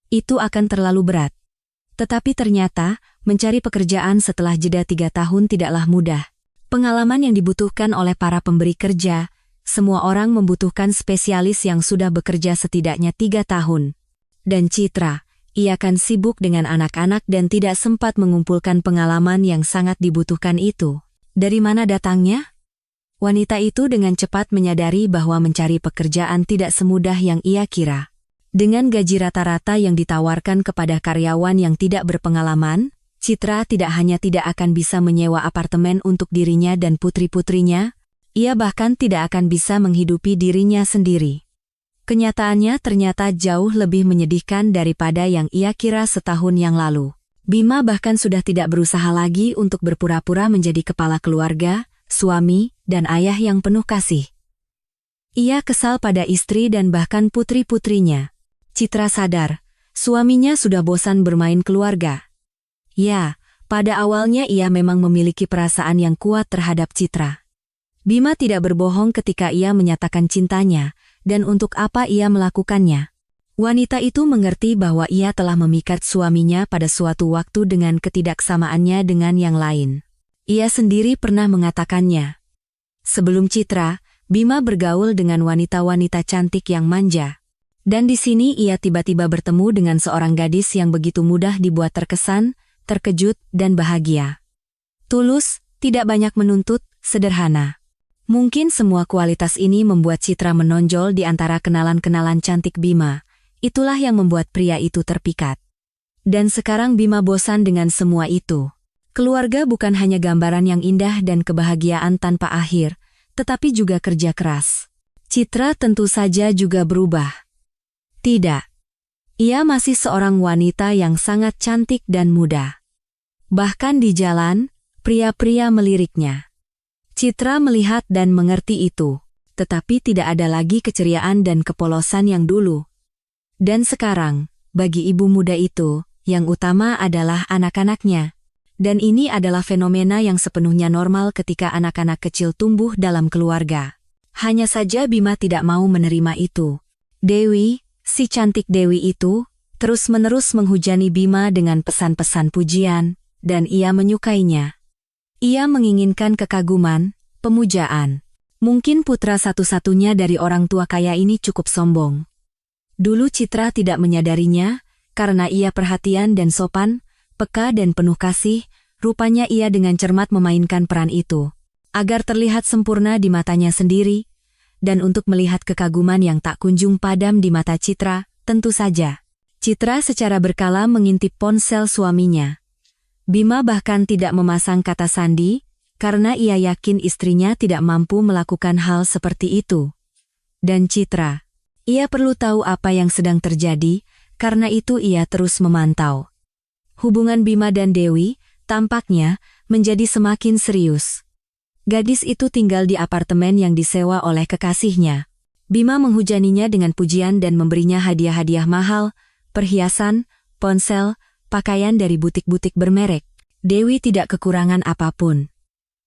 Itu akan terlalu berat. Tetapi ternyata, mencari pekerjaan setelah jeda 3 tahun tidaklah mudah. Pengalaman yang dibutuhkan oleh para pemberi kerja, semua orang membutuhkan spesialis yang sudah bekerja setidaknya 3 tahun. Dan Citra, ia akan sibuk dengan anak-anak dan tidak sempat mengumpulkan pengalaman yang sangat dibutuhkan itu. Dari mana datangnya? Wanita itu dengan cepat menyadari bahwa mencari pekerjaan tidak semudah yang ia kira. Dengan gaji rata-rata yang ditawarkan kepada karyawan yang tidak berpengalaman, Citra tidak hanya tidak akan bisa menyewa apartemen untuk dirinya dan putri-putrinya, ia bahkan tidak akan bisa menghidupi dirinya sendiri. Kenyataannya ternyata jauh lebih menyedihkan daripada yang ia kira setahun yang lalu. Bima bahkan sudah tidak berusaha lagi untuk berpura-pura menjadi kepala keluarga, suami, dan ayah yang penuh kasih. Ia kesal pada istri dan bahkan putri-putrinya. Citra sadar, suaminya sudah bosan bermain keluarga. Ya, pada awalnya ia memang memiliki perasaan yang kuat terhadap Citra. Bima tidak berbohong ketika ia menyatakan cintanya, dan untuk apa ia melakukannya. Wanita itu mengerti bahwa ia telah memikat suaminya pada suatu waktu dengan ketidaksamaannya dengan yang lain. Ia sendiri pernah mengatakannya. Sebelum Citra, Bima bergaul dengan wanita-wanita cantik yang manja. Dan di sini ia tiba-tiba bertemu dengan seorang gadis yang begitu mudah dibuat terkesan, terkejut, dan bahagia. Tulus, tidak banyak menuntut, sederhana. Mungkin semua kualitas ini membuat Citra menonjol di antara kenalan-kenalan cantik Bima. Itulah yang membuat pria itu terpikat. Dan sekarang Bima bosan dengan semua itu. Keluarga bukan hanya gambaran yang indah dan kebahagiaan tanpa akhir, tetapi juga kerja keras. Citra tentu saja juga berubah. Tidak. Ia masih seorang wanita yang sangat cantik dan muda. Bahkan di jalan, pria-pria meliriknya. Citra melihat dan mengerti itu, tetapi tidak ada lagi keceriaan dan kepolosan yang dulu. Dan sekarang, bagi ibu muda itu, yang utama adalah anak-anaknya. Dan ini adalah fenomena yang sepenuhnya normal ketika anak-anak kecil tumbuh dalam keluarga. Hanya saja Bima tidak mau menerima itu. Dewi, si cantik Dewi itu, terus-menerus menghujani Bima dengan pesan-pesan pujian, dan ia menyukainya. Ia menginginkan kekaguman, pemujaan. Mungkin putra satu-satunya dari orang tua kaya ini cukup sombong. Dulu Citra tidak menyadarinya, karena ia perhatian dan sopan, peka dan penuh kasih, rupanya ia dengan cermat memainkan peran itu, agar terlihat sempurna di matanya sendiri, dan untuk melihat kekaguman yang tak kunjung padam di mata Citra, tentu saja. Citra secara berkala mengintip ponsel suaminya. Bima bahkan tidak memasang kata sandi, karena ia yakin istrinya tidak mampu melakukan hal seperti itu. Dan Citra, ia perlu tahu apa yang sedang terjadi, karena itu ia terus memantau. Hubungan Bima dan Dewi, tampaknya, menjadi semakin serius. Gadis itu tinggal di apartemen yang disewa oleh kekasihnya. Bima menghujaninya dengan pujian dan memberinya hadiah-hadiah mahal, perhiasan, ponsel, pakaian dari butik-butik bermerek. Dewi tidak kekurangan apapun.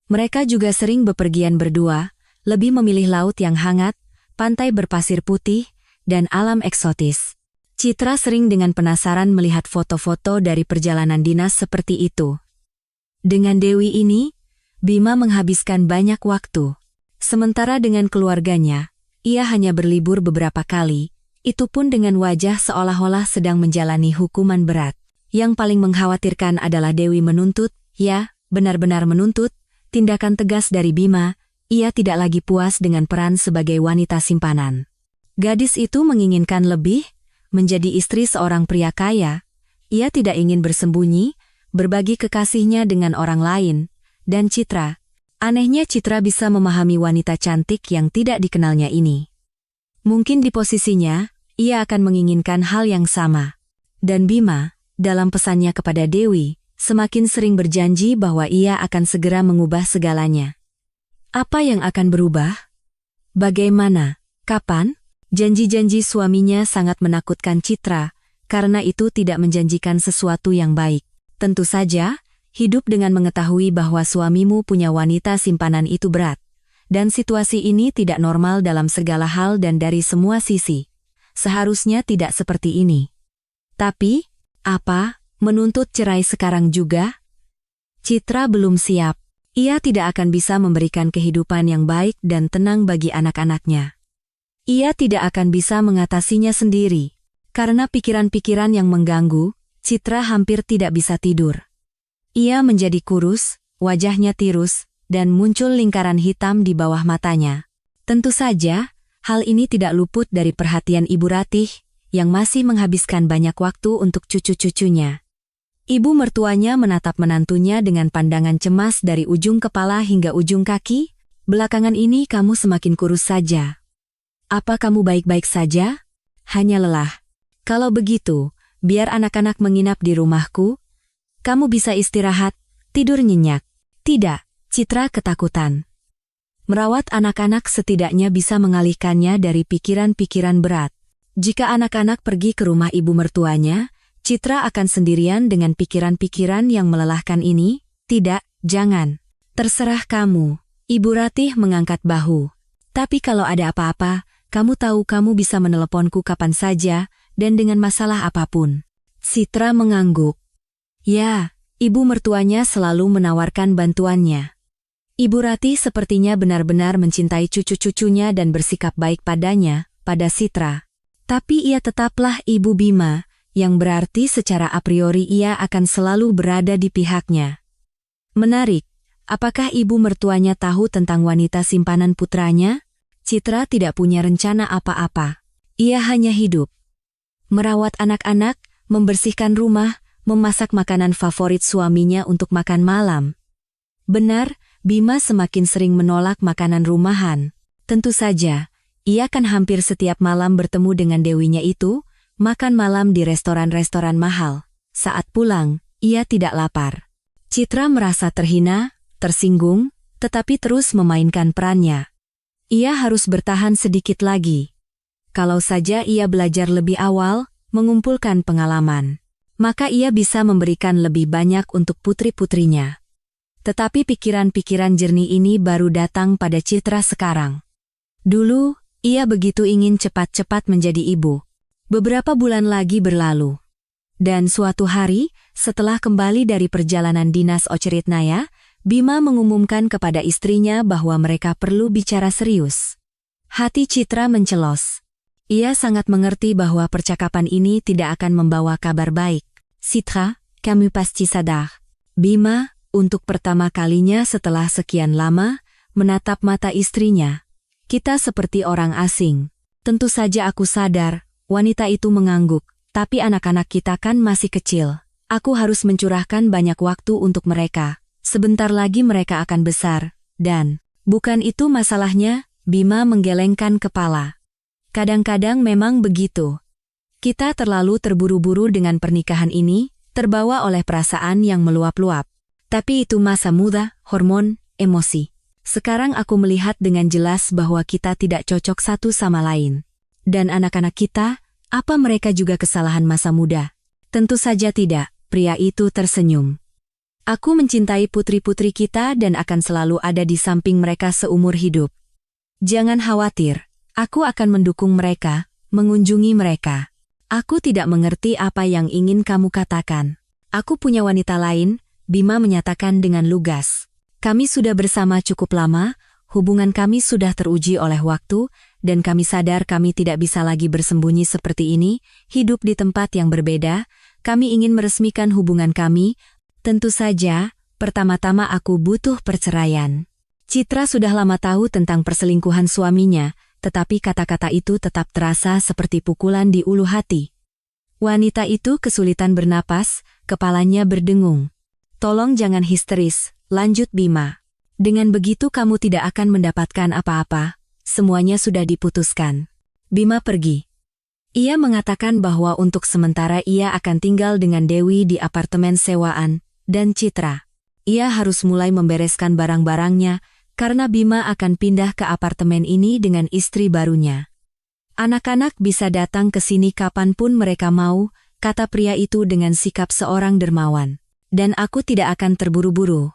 Mereka juga sering bepergian berdua, lebih memilih laut yang hangat, pantai berpasir putih, dan alam eksotis. Citra sering dengan penasaran melihat foto-foto dari perjalanan dinas seperti itu. Dengan Dewi ini, Bima menghabiskan banyak waktu. Sementara dengan keluarganya, ia hanya berlibur beberapa kali, itu pun dengan wajah seolah-olah sedang menjalani hukuman berat. Yang paling mengkhawatirkan adalah Dewi menuntut, ya, benar-benar menuntut, tindakan tegas dari Bima. Ia tidak lagi puas dengan peran sebagai wanita simpanan. Gadis itu menginginkan lebih, menjadi istri seorang pria kaya. Ia tidak ingin bersembunyi, berbagi kekasihnya dengan orang lain, dan Citra. Anehnya Citra bisa memahami wanita cantik yang tidak dikenalnya ini. Mungkin di posisinya, ia akan menginginkan hal yang sama. Dan Bima, dalam pesannya kepada Dewi, semakin sering berjanji bahwa ia akan segera mengubah segalanya. Apa yang akan berubah? Bagaimana? Kapan? Janji-janji suaminya sangat menakutkan Citra, karena itu tidak menjanjikan sesuatu yang baik. Tentu saja, hidup dengan mengetahui bahwa suamimu punya wanita simpanan itu berat. Dan situasi ini tidak normal dalam segala hal dan dari semua sisi. Seharusnya tidak seperti ini. Tapi, apa? Menuntut cerai sekarang juga? Citra belum siap. Ia tidak akan bisa memberikan kehidupan yang baik dan tenang bagi anak-anaknya. Ia tidak akan bisa mengatasinya sendiri. Karena pikiran-pikiran yang mengganggu, Citra hampir tidak bisa tidur. Ia menjadi kurus, wajahnya tirus, dan muncul lingkaran hitam di bawah matanya. Tentu saja, hal ini tidak luput dari perhatian Ibu Ratih, yang masih menghabiskan banyak waktu untuk cucu-cucunya. Ibu mertuanya menatap menantunya dengan pandangan cemas dari ujung kepala hingga ujung kaki. Belakangan ini kamu semakin kurus saja. Apa kamu baik-baik saja? Hanya lelah. Kalau begitu, biar anak-anak menginap di rumahku. Kamu bisa istirahat, tidur nyenyak. Tidak, Citra ketakutan. Merawat anak-anak setidaknya bisa mengalihkannya dari pikiran-pikiran berat. Jika anak-anak pergi ke rumah ibu mertuanya, Citra akan sendirian dengan pikiran-pikiran yang melelahkan ini. Tidak, jangan. Terserah kamu. Ibu Ratih mengangkat bahu. Tapi kalau ada apa-apa, kamu tahu kamu bisa meneleponku kapan saja, dan dengan masalah apapun. Citra mengangguk. Ya, ibu mertuanya selalu menawarkan bantuannya. Ibu Ratih sepertinya benar-benar mencintai cucu-cucunya dan bersikap baik padanya, pada Citra. Tapi ia tetaplah Ibu Bima, yang berarti secara a priori ia akan selalu berada di pihaknya. Menarik, apakah ibu mertuanya tahu tentang wanita simpanan putranya? Citra tidak punya rencana apa-apa. Ia hanya hidup. Merawat anak-anak, membersihkan rumah, memasak makanan favorit suaminya untuk makan malam. Benar, Bima semakin sering menolak makanan rumahan. Tentu saja, ia kan hampir setiap malam bertemu dengan dewinya itu, makan malam di restoran-restoran mahal. Saat pulang, ia tidak lapar. Citra merasa terhina, tersinggung, tetapi terus memainkan perannya. Ia harus bertahan sedikit lagi. Kalau saja ia belajar lebih awal, mengumpulkan pengalaman, maka ia bisa memberikan lebih banyak untuk putri-putrinya. Tetapi pikiran-pikiran jernih ini baru datang pada Citra sekarang. Dulu, ia begitu ingin cepat-cepat menjadi ibu. Beberapa bulan lagi berlalu. Dan suatu hari, setelah kembali dari perjalanan dinas Oceritnaya, Bima mengumumkan kepada istrinya bahwa mereka perlu bicara serius. Hati Citra mencelos. Ia sangat mengerti bahwa percakapan ini tidak akan membawa kabar baik. Citra, kamu pasti sadar. Bima, untuk pertama kalinya setelah sekian lama, menatap mata istrinya. Kita seperti orang asing. Tentu saja aku sadar. Wanita itu mengangguk, tapi anak-anak kita kan masih kecil. Aku harus mencurahkan banyak waktu untuk mereka. Sebentar lagi mereka akan besar. Dan, bukan itu masalahnya, Bima menggelengkan kepala. Kadang-kadang memang begitu. Kita terlalu terburu-buru dengan pernikahan ini, terbawa oleh perasaan yang meluap-luap. Tapi itu masa muda, hormon, emosi. Sekarang aku melihat dengan jelas bahwa kita tidak cocok satu sama lain. Dan anak-anak kita, apa mereka juga kesalahan masa muda? Tentu saja tidak, pria itu tersenyum. Aku mencintai putri-putri kita dan akan selalu ada di samping mereka seumur hidup. Jangan khawatir, aku akan mendukung mereka, mengunjungi mereka. Aku tidak mengerti apa yang ingin kamu katakan. Aku punya wanita lain, Bima menyatakan dengan lugas. Kami sudah bersama cukup lama, hubungan kami sudah teruji oleh waktu, dan kami sadar kami tidak bisa lagi bersembunyi seperti ini, hidup di tempat yang berbeda. Kami ingin meresmikan hubungan kami. Tentu saja, pertama-tama aku butuh perceraian. Citra sudah lama tahu tentang perselingkuhan suaminya, tetapi kata-kata itu tetap terasa seperti pukulan di ulu hati. Wanita itu kesulitan bernapas, kepalanya berdengung. Tolong jangan histeris, lanjut Bima. Dengan begitu kamu tidak akan mendapatkan apa-apa, semuanya sudah diputuskan. Bima pergi. Ia mengatakan bahwa untuk sementara ia akan tinggal dengan Dewi di apartemen sewaan, dan Citra. Ia harus mulai membereskan barang-barangnya, karena Bima akan pindah ke apartemen ini dengan istri barunya. Anak-anak bisa datang ke sini kapanpun mereka mau, kata pria itu dengan sikap seorang dermawan. Dan aku tidak akan terburu-buru.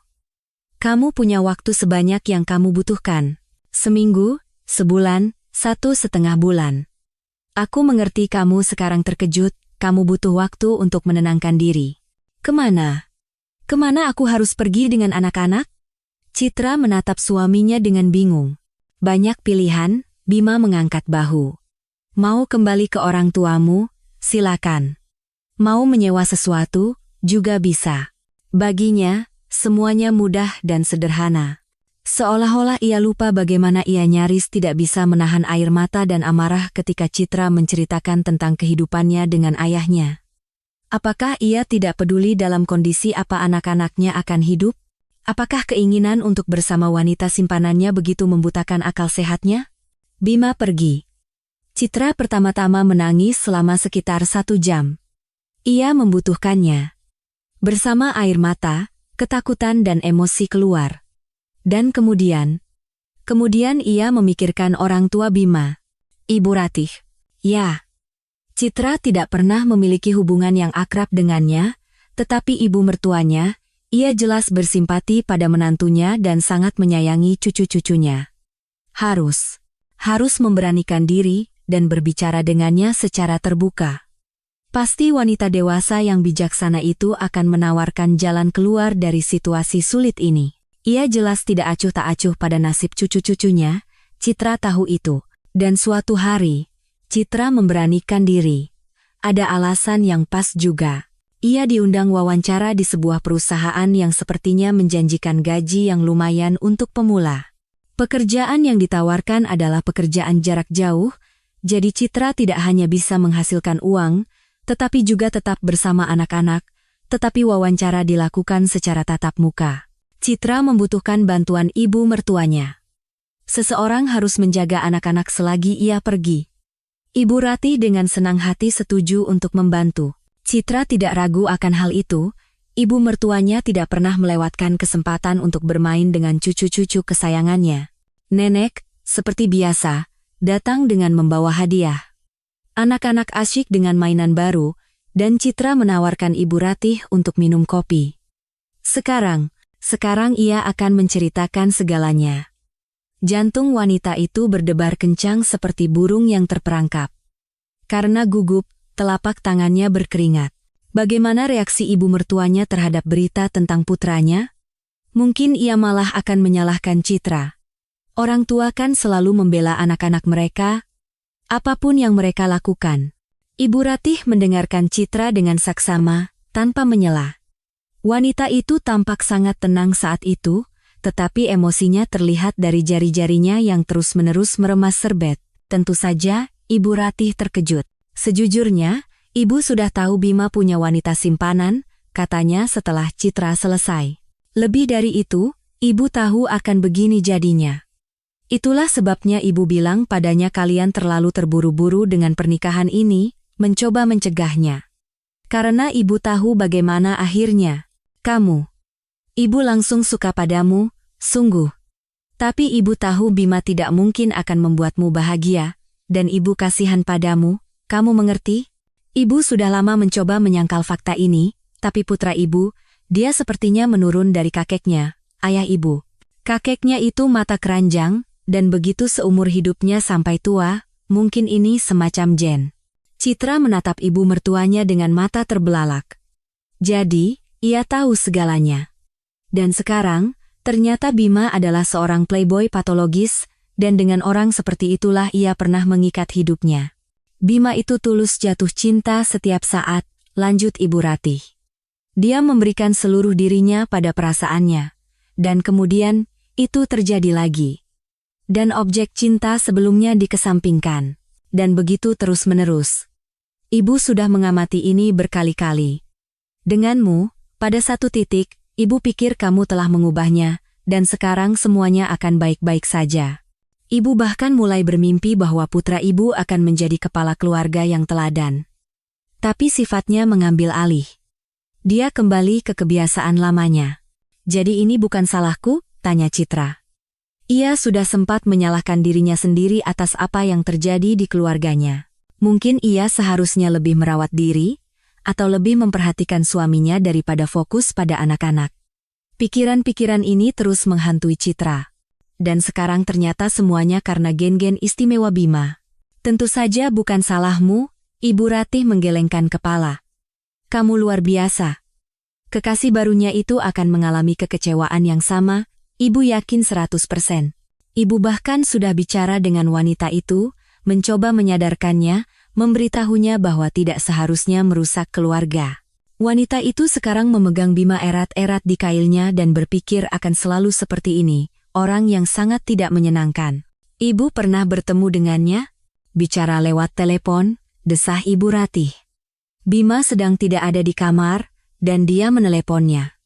Kamu punya waktu sebanyak yang kamu butuhkan. Seminggu, sebulan, 1,5 bulan. Aku mengerti kamu sekarang terkejut, kamu butuh waktu untuk menenangkan diri. Kemana? Kemana aku harus pergi dengan anak-anak? Citra menatap suaminya dengan bingung. Banyak pilihan, Bima mengangkat bahu. Mau kembali ke orang tuamu? Silakan. Mau menyewa sesuatu? Juga bisa. Baginya, semuanya mudah dan sederhana. Seolah-olah ia lupa bagaimana ia nyaris tidak bisa menahan air mata dan amarah ketika Citra menceritakan tentang kehidupannya dengan ayahnya. Apakah ia tidak peduli dalam kondisi apa anak-anaknya akan hidup? Apakah keinginan untuk bersama wanita simpanannya begitu membutakan akal sehatnya? Bima pergi. Citra pertama-tama menangis selama sekitar 1 jam. Ia membutuhkannya. Bersama air mata, ketakutan dan emosi keluar. Dan kemudian ia memikirkan orang tua Bima. Ibu Ratih. Ya. Citra tidak pernah memiliki hubungan yang akrab dengannya, tetapi ibu mertuanya, ia jelas bersimpati pada menantunya dan sangat menyayangi cucu-cucunya. Harus memberanikan diri dan berbicara dengannya secara terbuka. Pasti wanita dewasa yang bijaksana itu akan menawarkan jalan keluar dari situasi sulit ini. Ia jelas tidak acuh tak acuh pada nasib cucu-cucunya, Citra tahu itu. Dan suatu hari, Citra memberanikan diri. Ada alasan yang pas juga. Ia diundang wawancara di sebuah perusahaan yang sepertinya menjanjikan gaji yang lumayan untuk pemula. Pekerjaan yang ditawarkan adalah pekerjaan jarak jauh, jadi Citra tidak hanya bisa menghasilkan uang, tetapi juga tetap bersama anak-anak, tetapi wawancara dilakukan secara tatap muka. Citra membutuhkan bantuan ibu mertuanya. Seseorang harus menjaga anak-anak selagi ia pergi. Ibu Ratih dengan senang hati setuju untuk membantu. Citra tidak ragu akan hal itu, ibu mertuanya tidak pernah melewatkan kesempatan untuk bermain dengan cucu-cucu kesayangannya. Nenek, seperti biasa, datang dengan membawa hadiah. Anak-anak asyik dengan mainan baru, dan Citra menawarkan Ibu Ratih untuk minum kopi. Sekarang ia akan menceritakan segalanya. Jantung wanita itu berdebar kencang seperti burung yang terperangkap. Karena gugup, telapak tangannya berkeringat. Bagaimana reaksi ibu mertuanya terhadap berita tentang putranya? Mungkin ia malah akan menyalahkan Citra. Orang tua kan selalu membela anak-anak mereka, apapun yang mereka lakukan. Ibu Ratih mendengarkan Citra dengan saksama, tanpa menyela. Wanita itu tampak sangat tenang saat itu, tetapi emosinya terlihat dari jari-jarinya yang terus-menerus meremas serbet. Tentu saja, Ibu Ratih terkejut. Sejujurnya, Ibu sudah tahu Bima punya wanita simpanan, katanya setelah Citra selesai. Lebih dari itu, Ibu tahu akan begini jadinya. Itulah sebabnya Ibu bilang padanya kalian terlalu terburu-buru dengan pernikahan ini, mencoba mencegahnya. Karena Ibu tahu bagaimana akhirnya. Ibu langsung suka padamu, sungguh. Tapi Ibu tahu Bima tidak mungkin akan membuatmu bahagia, dan Ibu kasihan padamu, kamu mengerti? Ibu sudah lama mencoba menyangkal fakta ini, tapi putra Ibu, dia sepertinya menurun dari kakeknya, ayah Ibu. Kakeknya itu mata keranjang, dan begitu seumur hidupnya sampai tua, mungkin ini semacam jen. Citra menatap ibu mertuanya dengan mata terbelalak. Jadi, ia tahu segalanya. Dan sekarang, ternyata Bima adalah seorang playboy patologis, dan dengan orang seperti itulah ia pernah mengikat hidupnya. Bima itu tulus jatuh cinta setiap saat, lanjut Ibu Ratih. Dia memberikan seluruh dirinya pada perasaannya. Dan kemudian, itu terjadi lagi. Dan objek cinta sebelumnya dikesampingkan. Dan begitu terus-menerus. Ibu sudah mengamati ini berkali-kali. Denganmu, pada satu titik, Ibu pikir kamu telah mengubahnya, dan sekarang semuanya akan baik-baik saja. Ibu bahkan mulai bermimpi bahwa putra Ibu akan menjadi kepala keluarga yang teladan. Tapi sifatnya mengambil alih. Dia kembali ke kebiasaan lamanya. Jadi ini bukan salahku? Tanya Citra. Ia sudah sempat menyalahkan dirinya sendiri atas apa yang terjadi di keluarganya. Mungkin ia seharusnya lebih merawat diri, atau lebih memperhatikan suaminya daripada fokus pada anak-anak. Pikiran-pikiran ini terus menghantui Citra. Dan sekarang ternyata semuanya karena gen-gen istimewa Bima. Tentu saja bukan salahmu, Ibu Ratih menggelengkan kepala. Kamu luar biasa. Kekasih barunya itu akan mengalami kekecewaan yang sama, Ibu yakin 100%. Ibu bahkan sudah bicara dengan wanita itu, mencoba menyadarkannya, memberitahunya bahwa tidak seharusnya merusak keluarga. Wanita itu sekarang memegang Bima erat-erat di kailnya dan berpikir akan selalu seperti ini, orang yang sangat tidak menyenangkan. Ibu pernah bertemu dengannya? Bicara lewat telepon, desah Ibu Ratih. Bima sedang tidak ada di kamar, dan dia meneleponnya.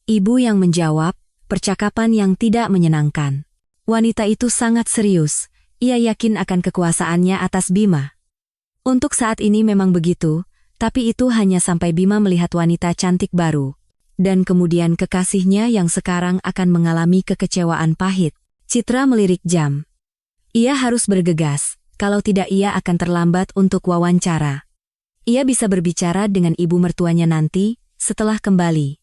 Ibu yang menjawab, percakapan yang tidak menyenangkan. Wanita itu sangat serius, ia yakin akan kekuasaannya atas Bima. Untuk saat ini memang begitu, tapi itu hanya sampai Bima melihat wanita cantik baru. Dan kemudian kekasihnya yang sekarang akan mengalami kekecewaan pahit. Citra melirik jam. Ia harus bergegas, kalau tidak ia akan terlambat untuk wawancara. Ia bisa berbicara dengan ibu mertuanya nanti, setelah kembali.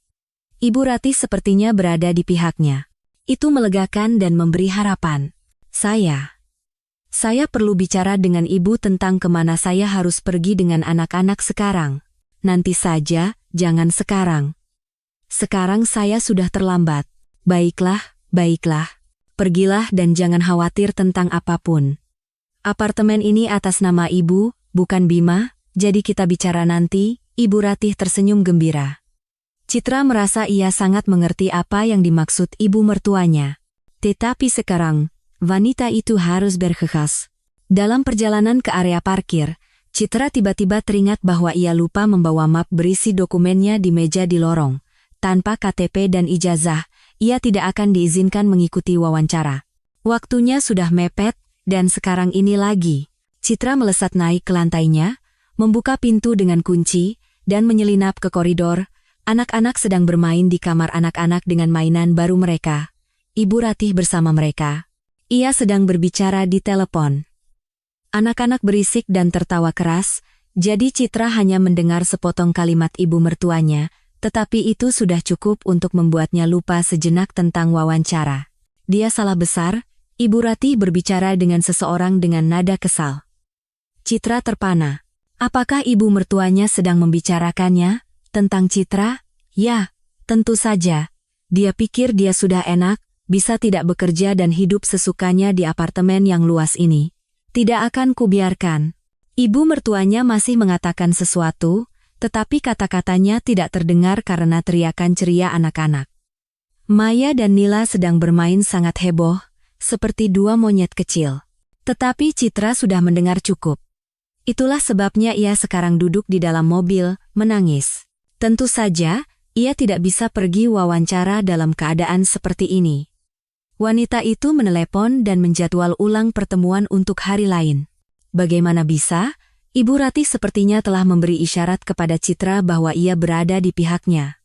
Ibu Ratih sepertinya berada di pihaknya. Itu melegakan dan memberi harapan. Saya perlu bicara dengan ibu tentang kemana saya harus pergi dengan anak-anak sekarang. Nanti saja, jangan sekarang. Sekarang saya sudah terlambat. Baiklah. Pergilah dan jangan khawatir tentang apapun. Apartemen ini atas nama ibu, bukan Bima, jadi kita bicara nanti. Ibu Ratih tersenyum gembira. Citra merasa ia sangat mengerti apa yang dimaksud ibu mertuanya. Tetapi sekarang, wanita itu harus bergegas. Dalam perjalanan ke area parkir, Citra tiba-tiba teringat bahwa ia lupa membawa map berisi dokumennya di meja di lorong. Tanpa KTP dan ijazah, ia tidak akan diizinkan mengikuti wawancara. Waktunya sudah mepet, dan sekarang ini lagi. Citra melesat naik ke lantainya, membuka pintu dengan kunci, dan menyelinap ke koridor. Anak-anak sedang bermain di kamar anak-anak dengan mainan baru mereka. Ibu Ratih bersama mereka. Ia sedang berbicara di telepon. Anak-anak berisik dan tertawa keras, jadi Citra hanya mendengar sepotong kalimat ibu mertuanya, tetapi itu sudah cukup untuk membuatnya lupa sejenak tentang wawancara. Dia salah besar, Ibu Ratih berbicara dengan seseorang dengan nada kesal. Citra terpana. Apakah ibu mertuanya sedang membicarakannya? Tentang Citra? Ya, tentu saja. Dia pikir dia sudah enak, bisa tidak bekerja dan hidup sesukanya di apartemen yang luas ini. Tidak akan kubiarkan. Ibu mertuanya masih mengatakan sesuatu, tetapi kata-katanya tidak terdengar karena teriakan ceria anak-anak. Maya dan Nila sedang bermain sangat heboh, seperti dua monyet kecil. Tetapi Citra sudah mendengar cukup. Itulah sebabnya ia sekarang duduk di dalam mobil, menangis. Tentu saja, ia tidak bisa pergi wawancara dalam keadaan seperti ini. Wanita itu menelepon dan menjadwal ulang pertemuan untuk hari lain. Bagaimana bisa? Ibu Ratih sepertinya telah memberi isyarat kepada Citra bahwa ia berada di pihaknya.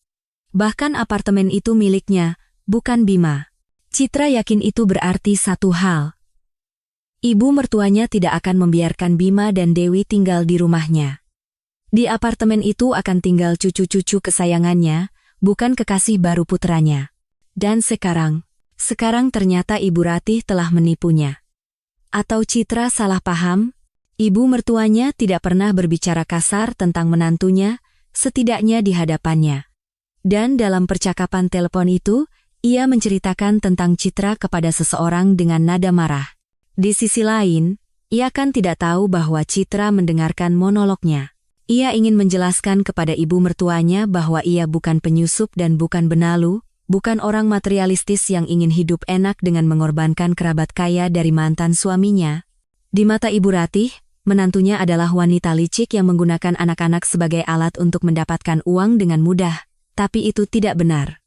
Bahkan apartemen itu miliknya, bukan Bima. Citra yakin itu berarti satu hal. Ibu mertuanya tidak akan membiarkan Bima dan Dewi tinggal di rumahnya. Di apartemen itu akan tinggal cucu-cucu kesayangannya, bukan kekasih baru putranya. Dan sekarang ternyata Ibu Ratih telah menipunya. Atau Citra salah paham? Ibu mertuanya tidak pernah berbicara kasar tentang menantunya, setidaknya di hadapannya. Dan dalam percakapan telepon itu, ia menceritakan tentang Citra kepada seseorang dengan nada marah. Di sisi lain, ia kan tidak tahu bahwa Citra mendengarkan monolognya. Ia ingin menjelaskan kepada ibu mertuanya bahwa ia bukan penyusup dan bukan benalu, bukan orang materialistis yang ingin hidup enak dengan mengorbankan kerabat kaya dari mantan suaminya. Di mata Ibu Ratih, menantunya adalah wanita licik yang menggunakan anak-anak sebagai alat untuk mendapatkan uang dengan mudah, tapi itu tidak benar.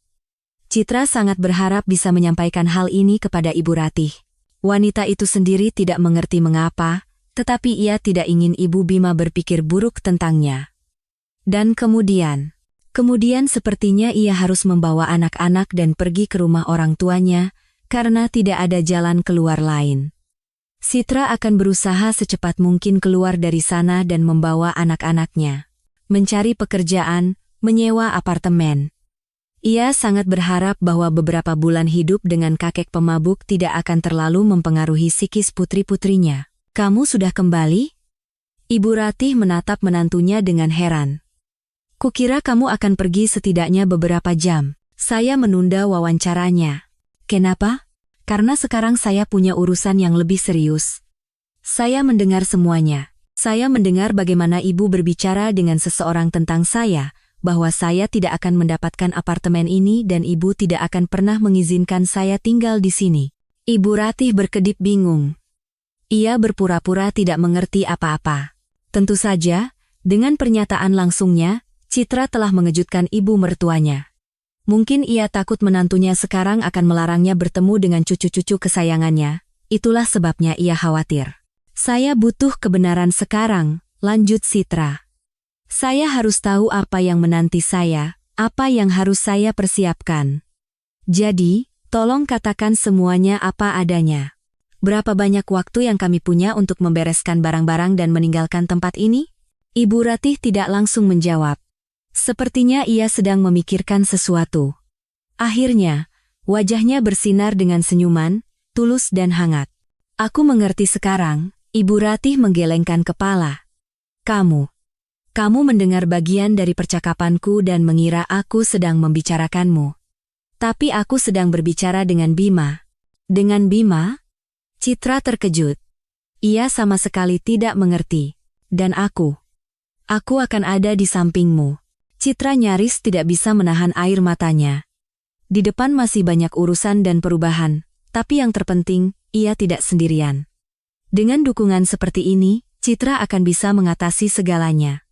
Citra sangat berharap bisa menyampaikan hal ini kepada Ibu Ratih. Wanita itu sendiri tidak mengerti mengapa, tetapi ia tidak ingin Ibu Bima berpikir buruk tentangnya. Dan kemudian sepertinya ia harus membawa anak-anak dan pergi ke rumah orang tuanya, karena tidak ada jalan keluar lain. Citra akan berusaha secepat mungkin keluar dari sana dan membawa anak-anaknya. Mencari pekerjaan, menyewa apartemen. Ia sangat berharap bahwa beberapa bulan hidup dengan kakek pemabuk tidak akan terlalu mempengaruhi psikis putri-putrinya. Kamu sudah kembali? Ibu Ratih menatap menantunya dengan heran. Kukira kamu akan pergi setidaknya beberapa jam. Saya menunda wawancaranya. Kenapa? Karena sekarang saya punya urusan yang lebih serius. Saya mendengar semuanya. Saya mendengar bagaimana ibu berbicara dengan seseorang tentang saya, bahwa saya tidak akan mendapatkan apartemen ini dan ibu tidak akan pernah mengizinkan saya tinggal di sini. Ibu Ratih berkedip bingung. Ia berpura-pura tidak mengerti apa-apa. Tentu saja, dengan pernyataan langsungnya, Citra telah mengejutkan ibu mertuanya. Mungkin ia takut menantunya sekarang akan melarangnya bertemu dengan cucu-cucu kesayangannya. Itulah sebabnya ia khawatir. Saya butuh kebenaran sekarang, lanjut Citra. Saya harus tahu apa yang menanti saya, apa yang harus saya persiapkan. Jadi, tolong katakan semuanya apa adanya. Berapa banyak waktu yang kami punya untuk membereskan barang-barang dan meninggalkan tempat ini? Ibu Ratih tidak langsung menjawab. Sepertinya ia sedang memikirkan sesuatu. Akhirnya, wajahnya bersinar dengan senyuman, tulus dan hangat. Aku mengerti sekarang, Ibu Ratih menggelengkan kepala. Kamu mendengar bagian dari percakapanku dan mengira aku sedang membicarakanmu. Tapi aku sedang berbicara dengan Bima. Dengan Bima? Citra terkejut. Ia sama sekali tidak mengerti. Dan aku akan ada di sampingmu. Citra nyaris tidak bisa menahan air matanya. Di depan masih banyak urusan dan perubahan, tapi yang terpenting, ia tidak sendirian. Dengan dukungan seperti ini, Citra akan bisa mengatasi segalanya.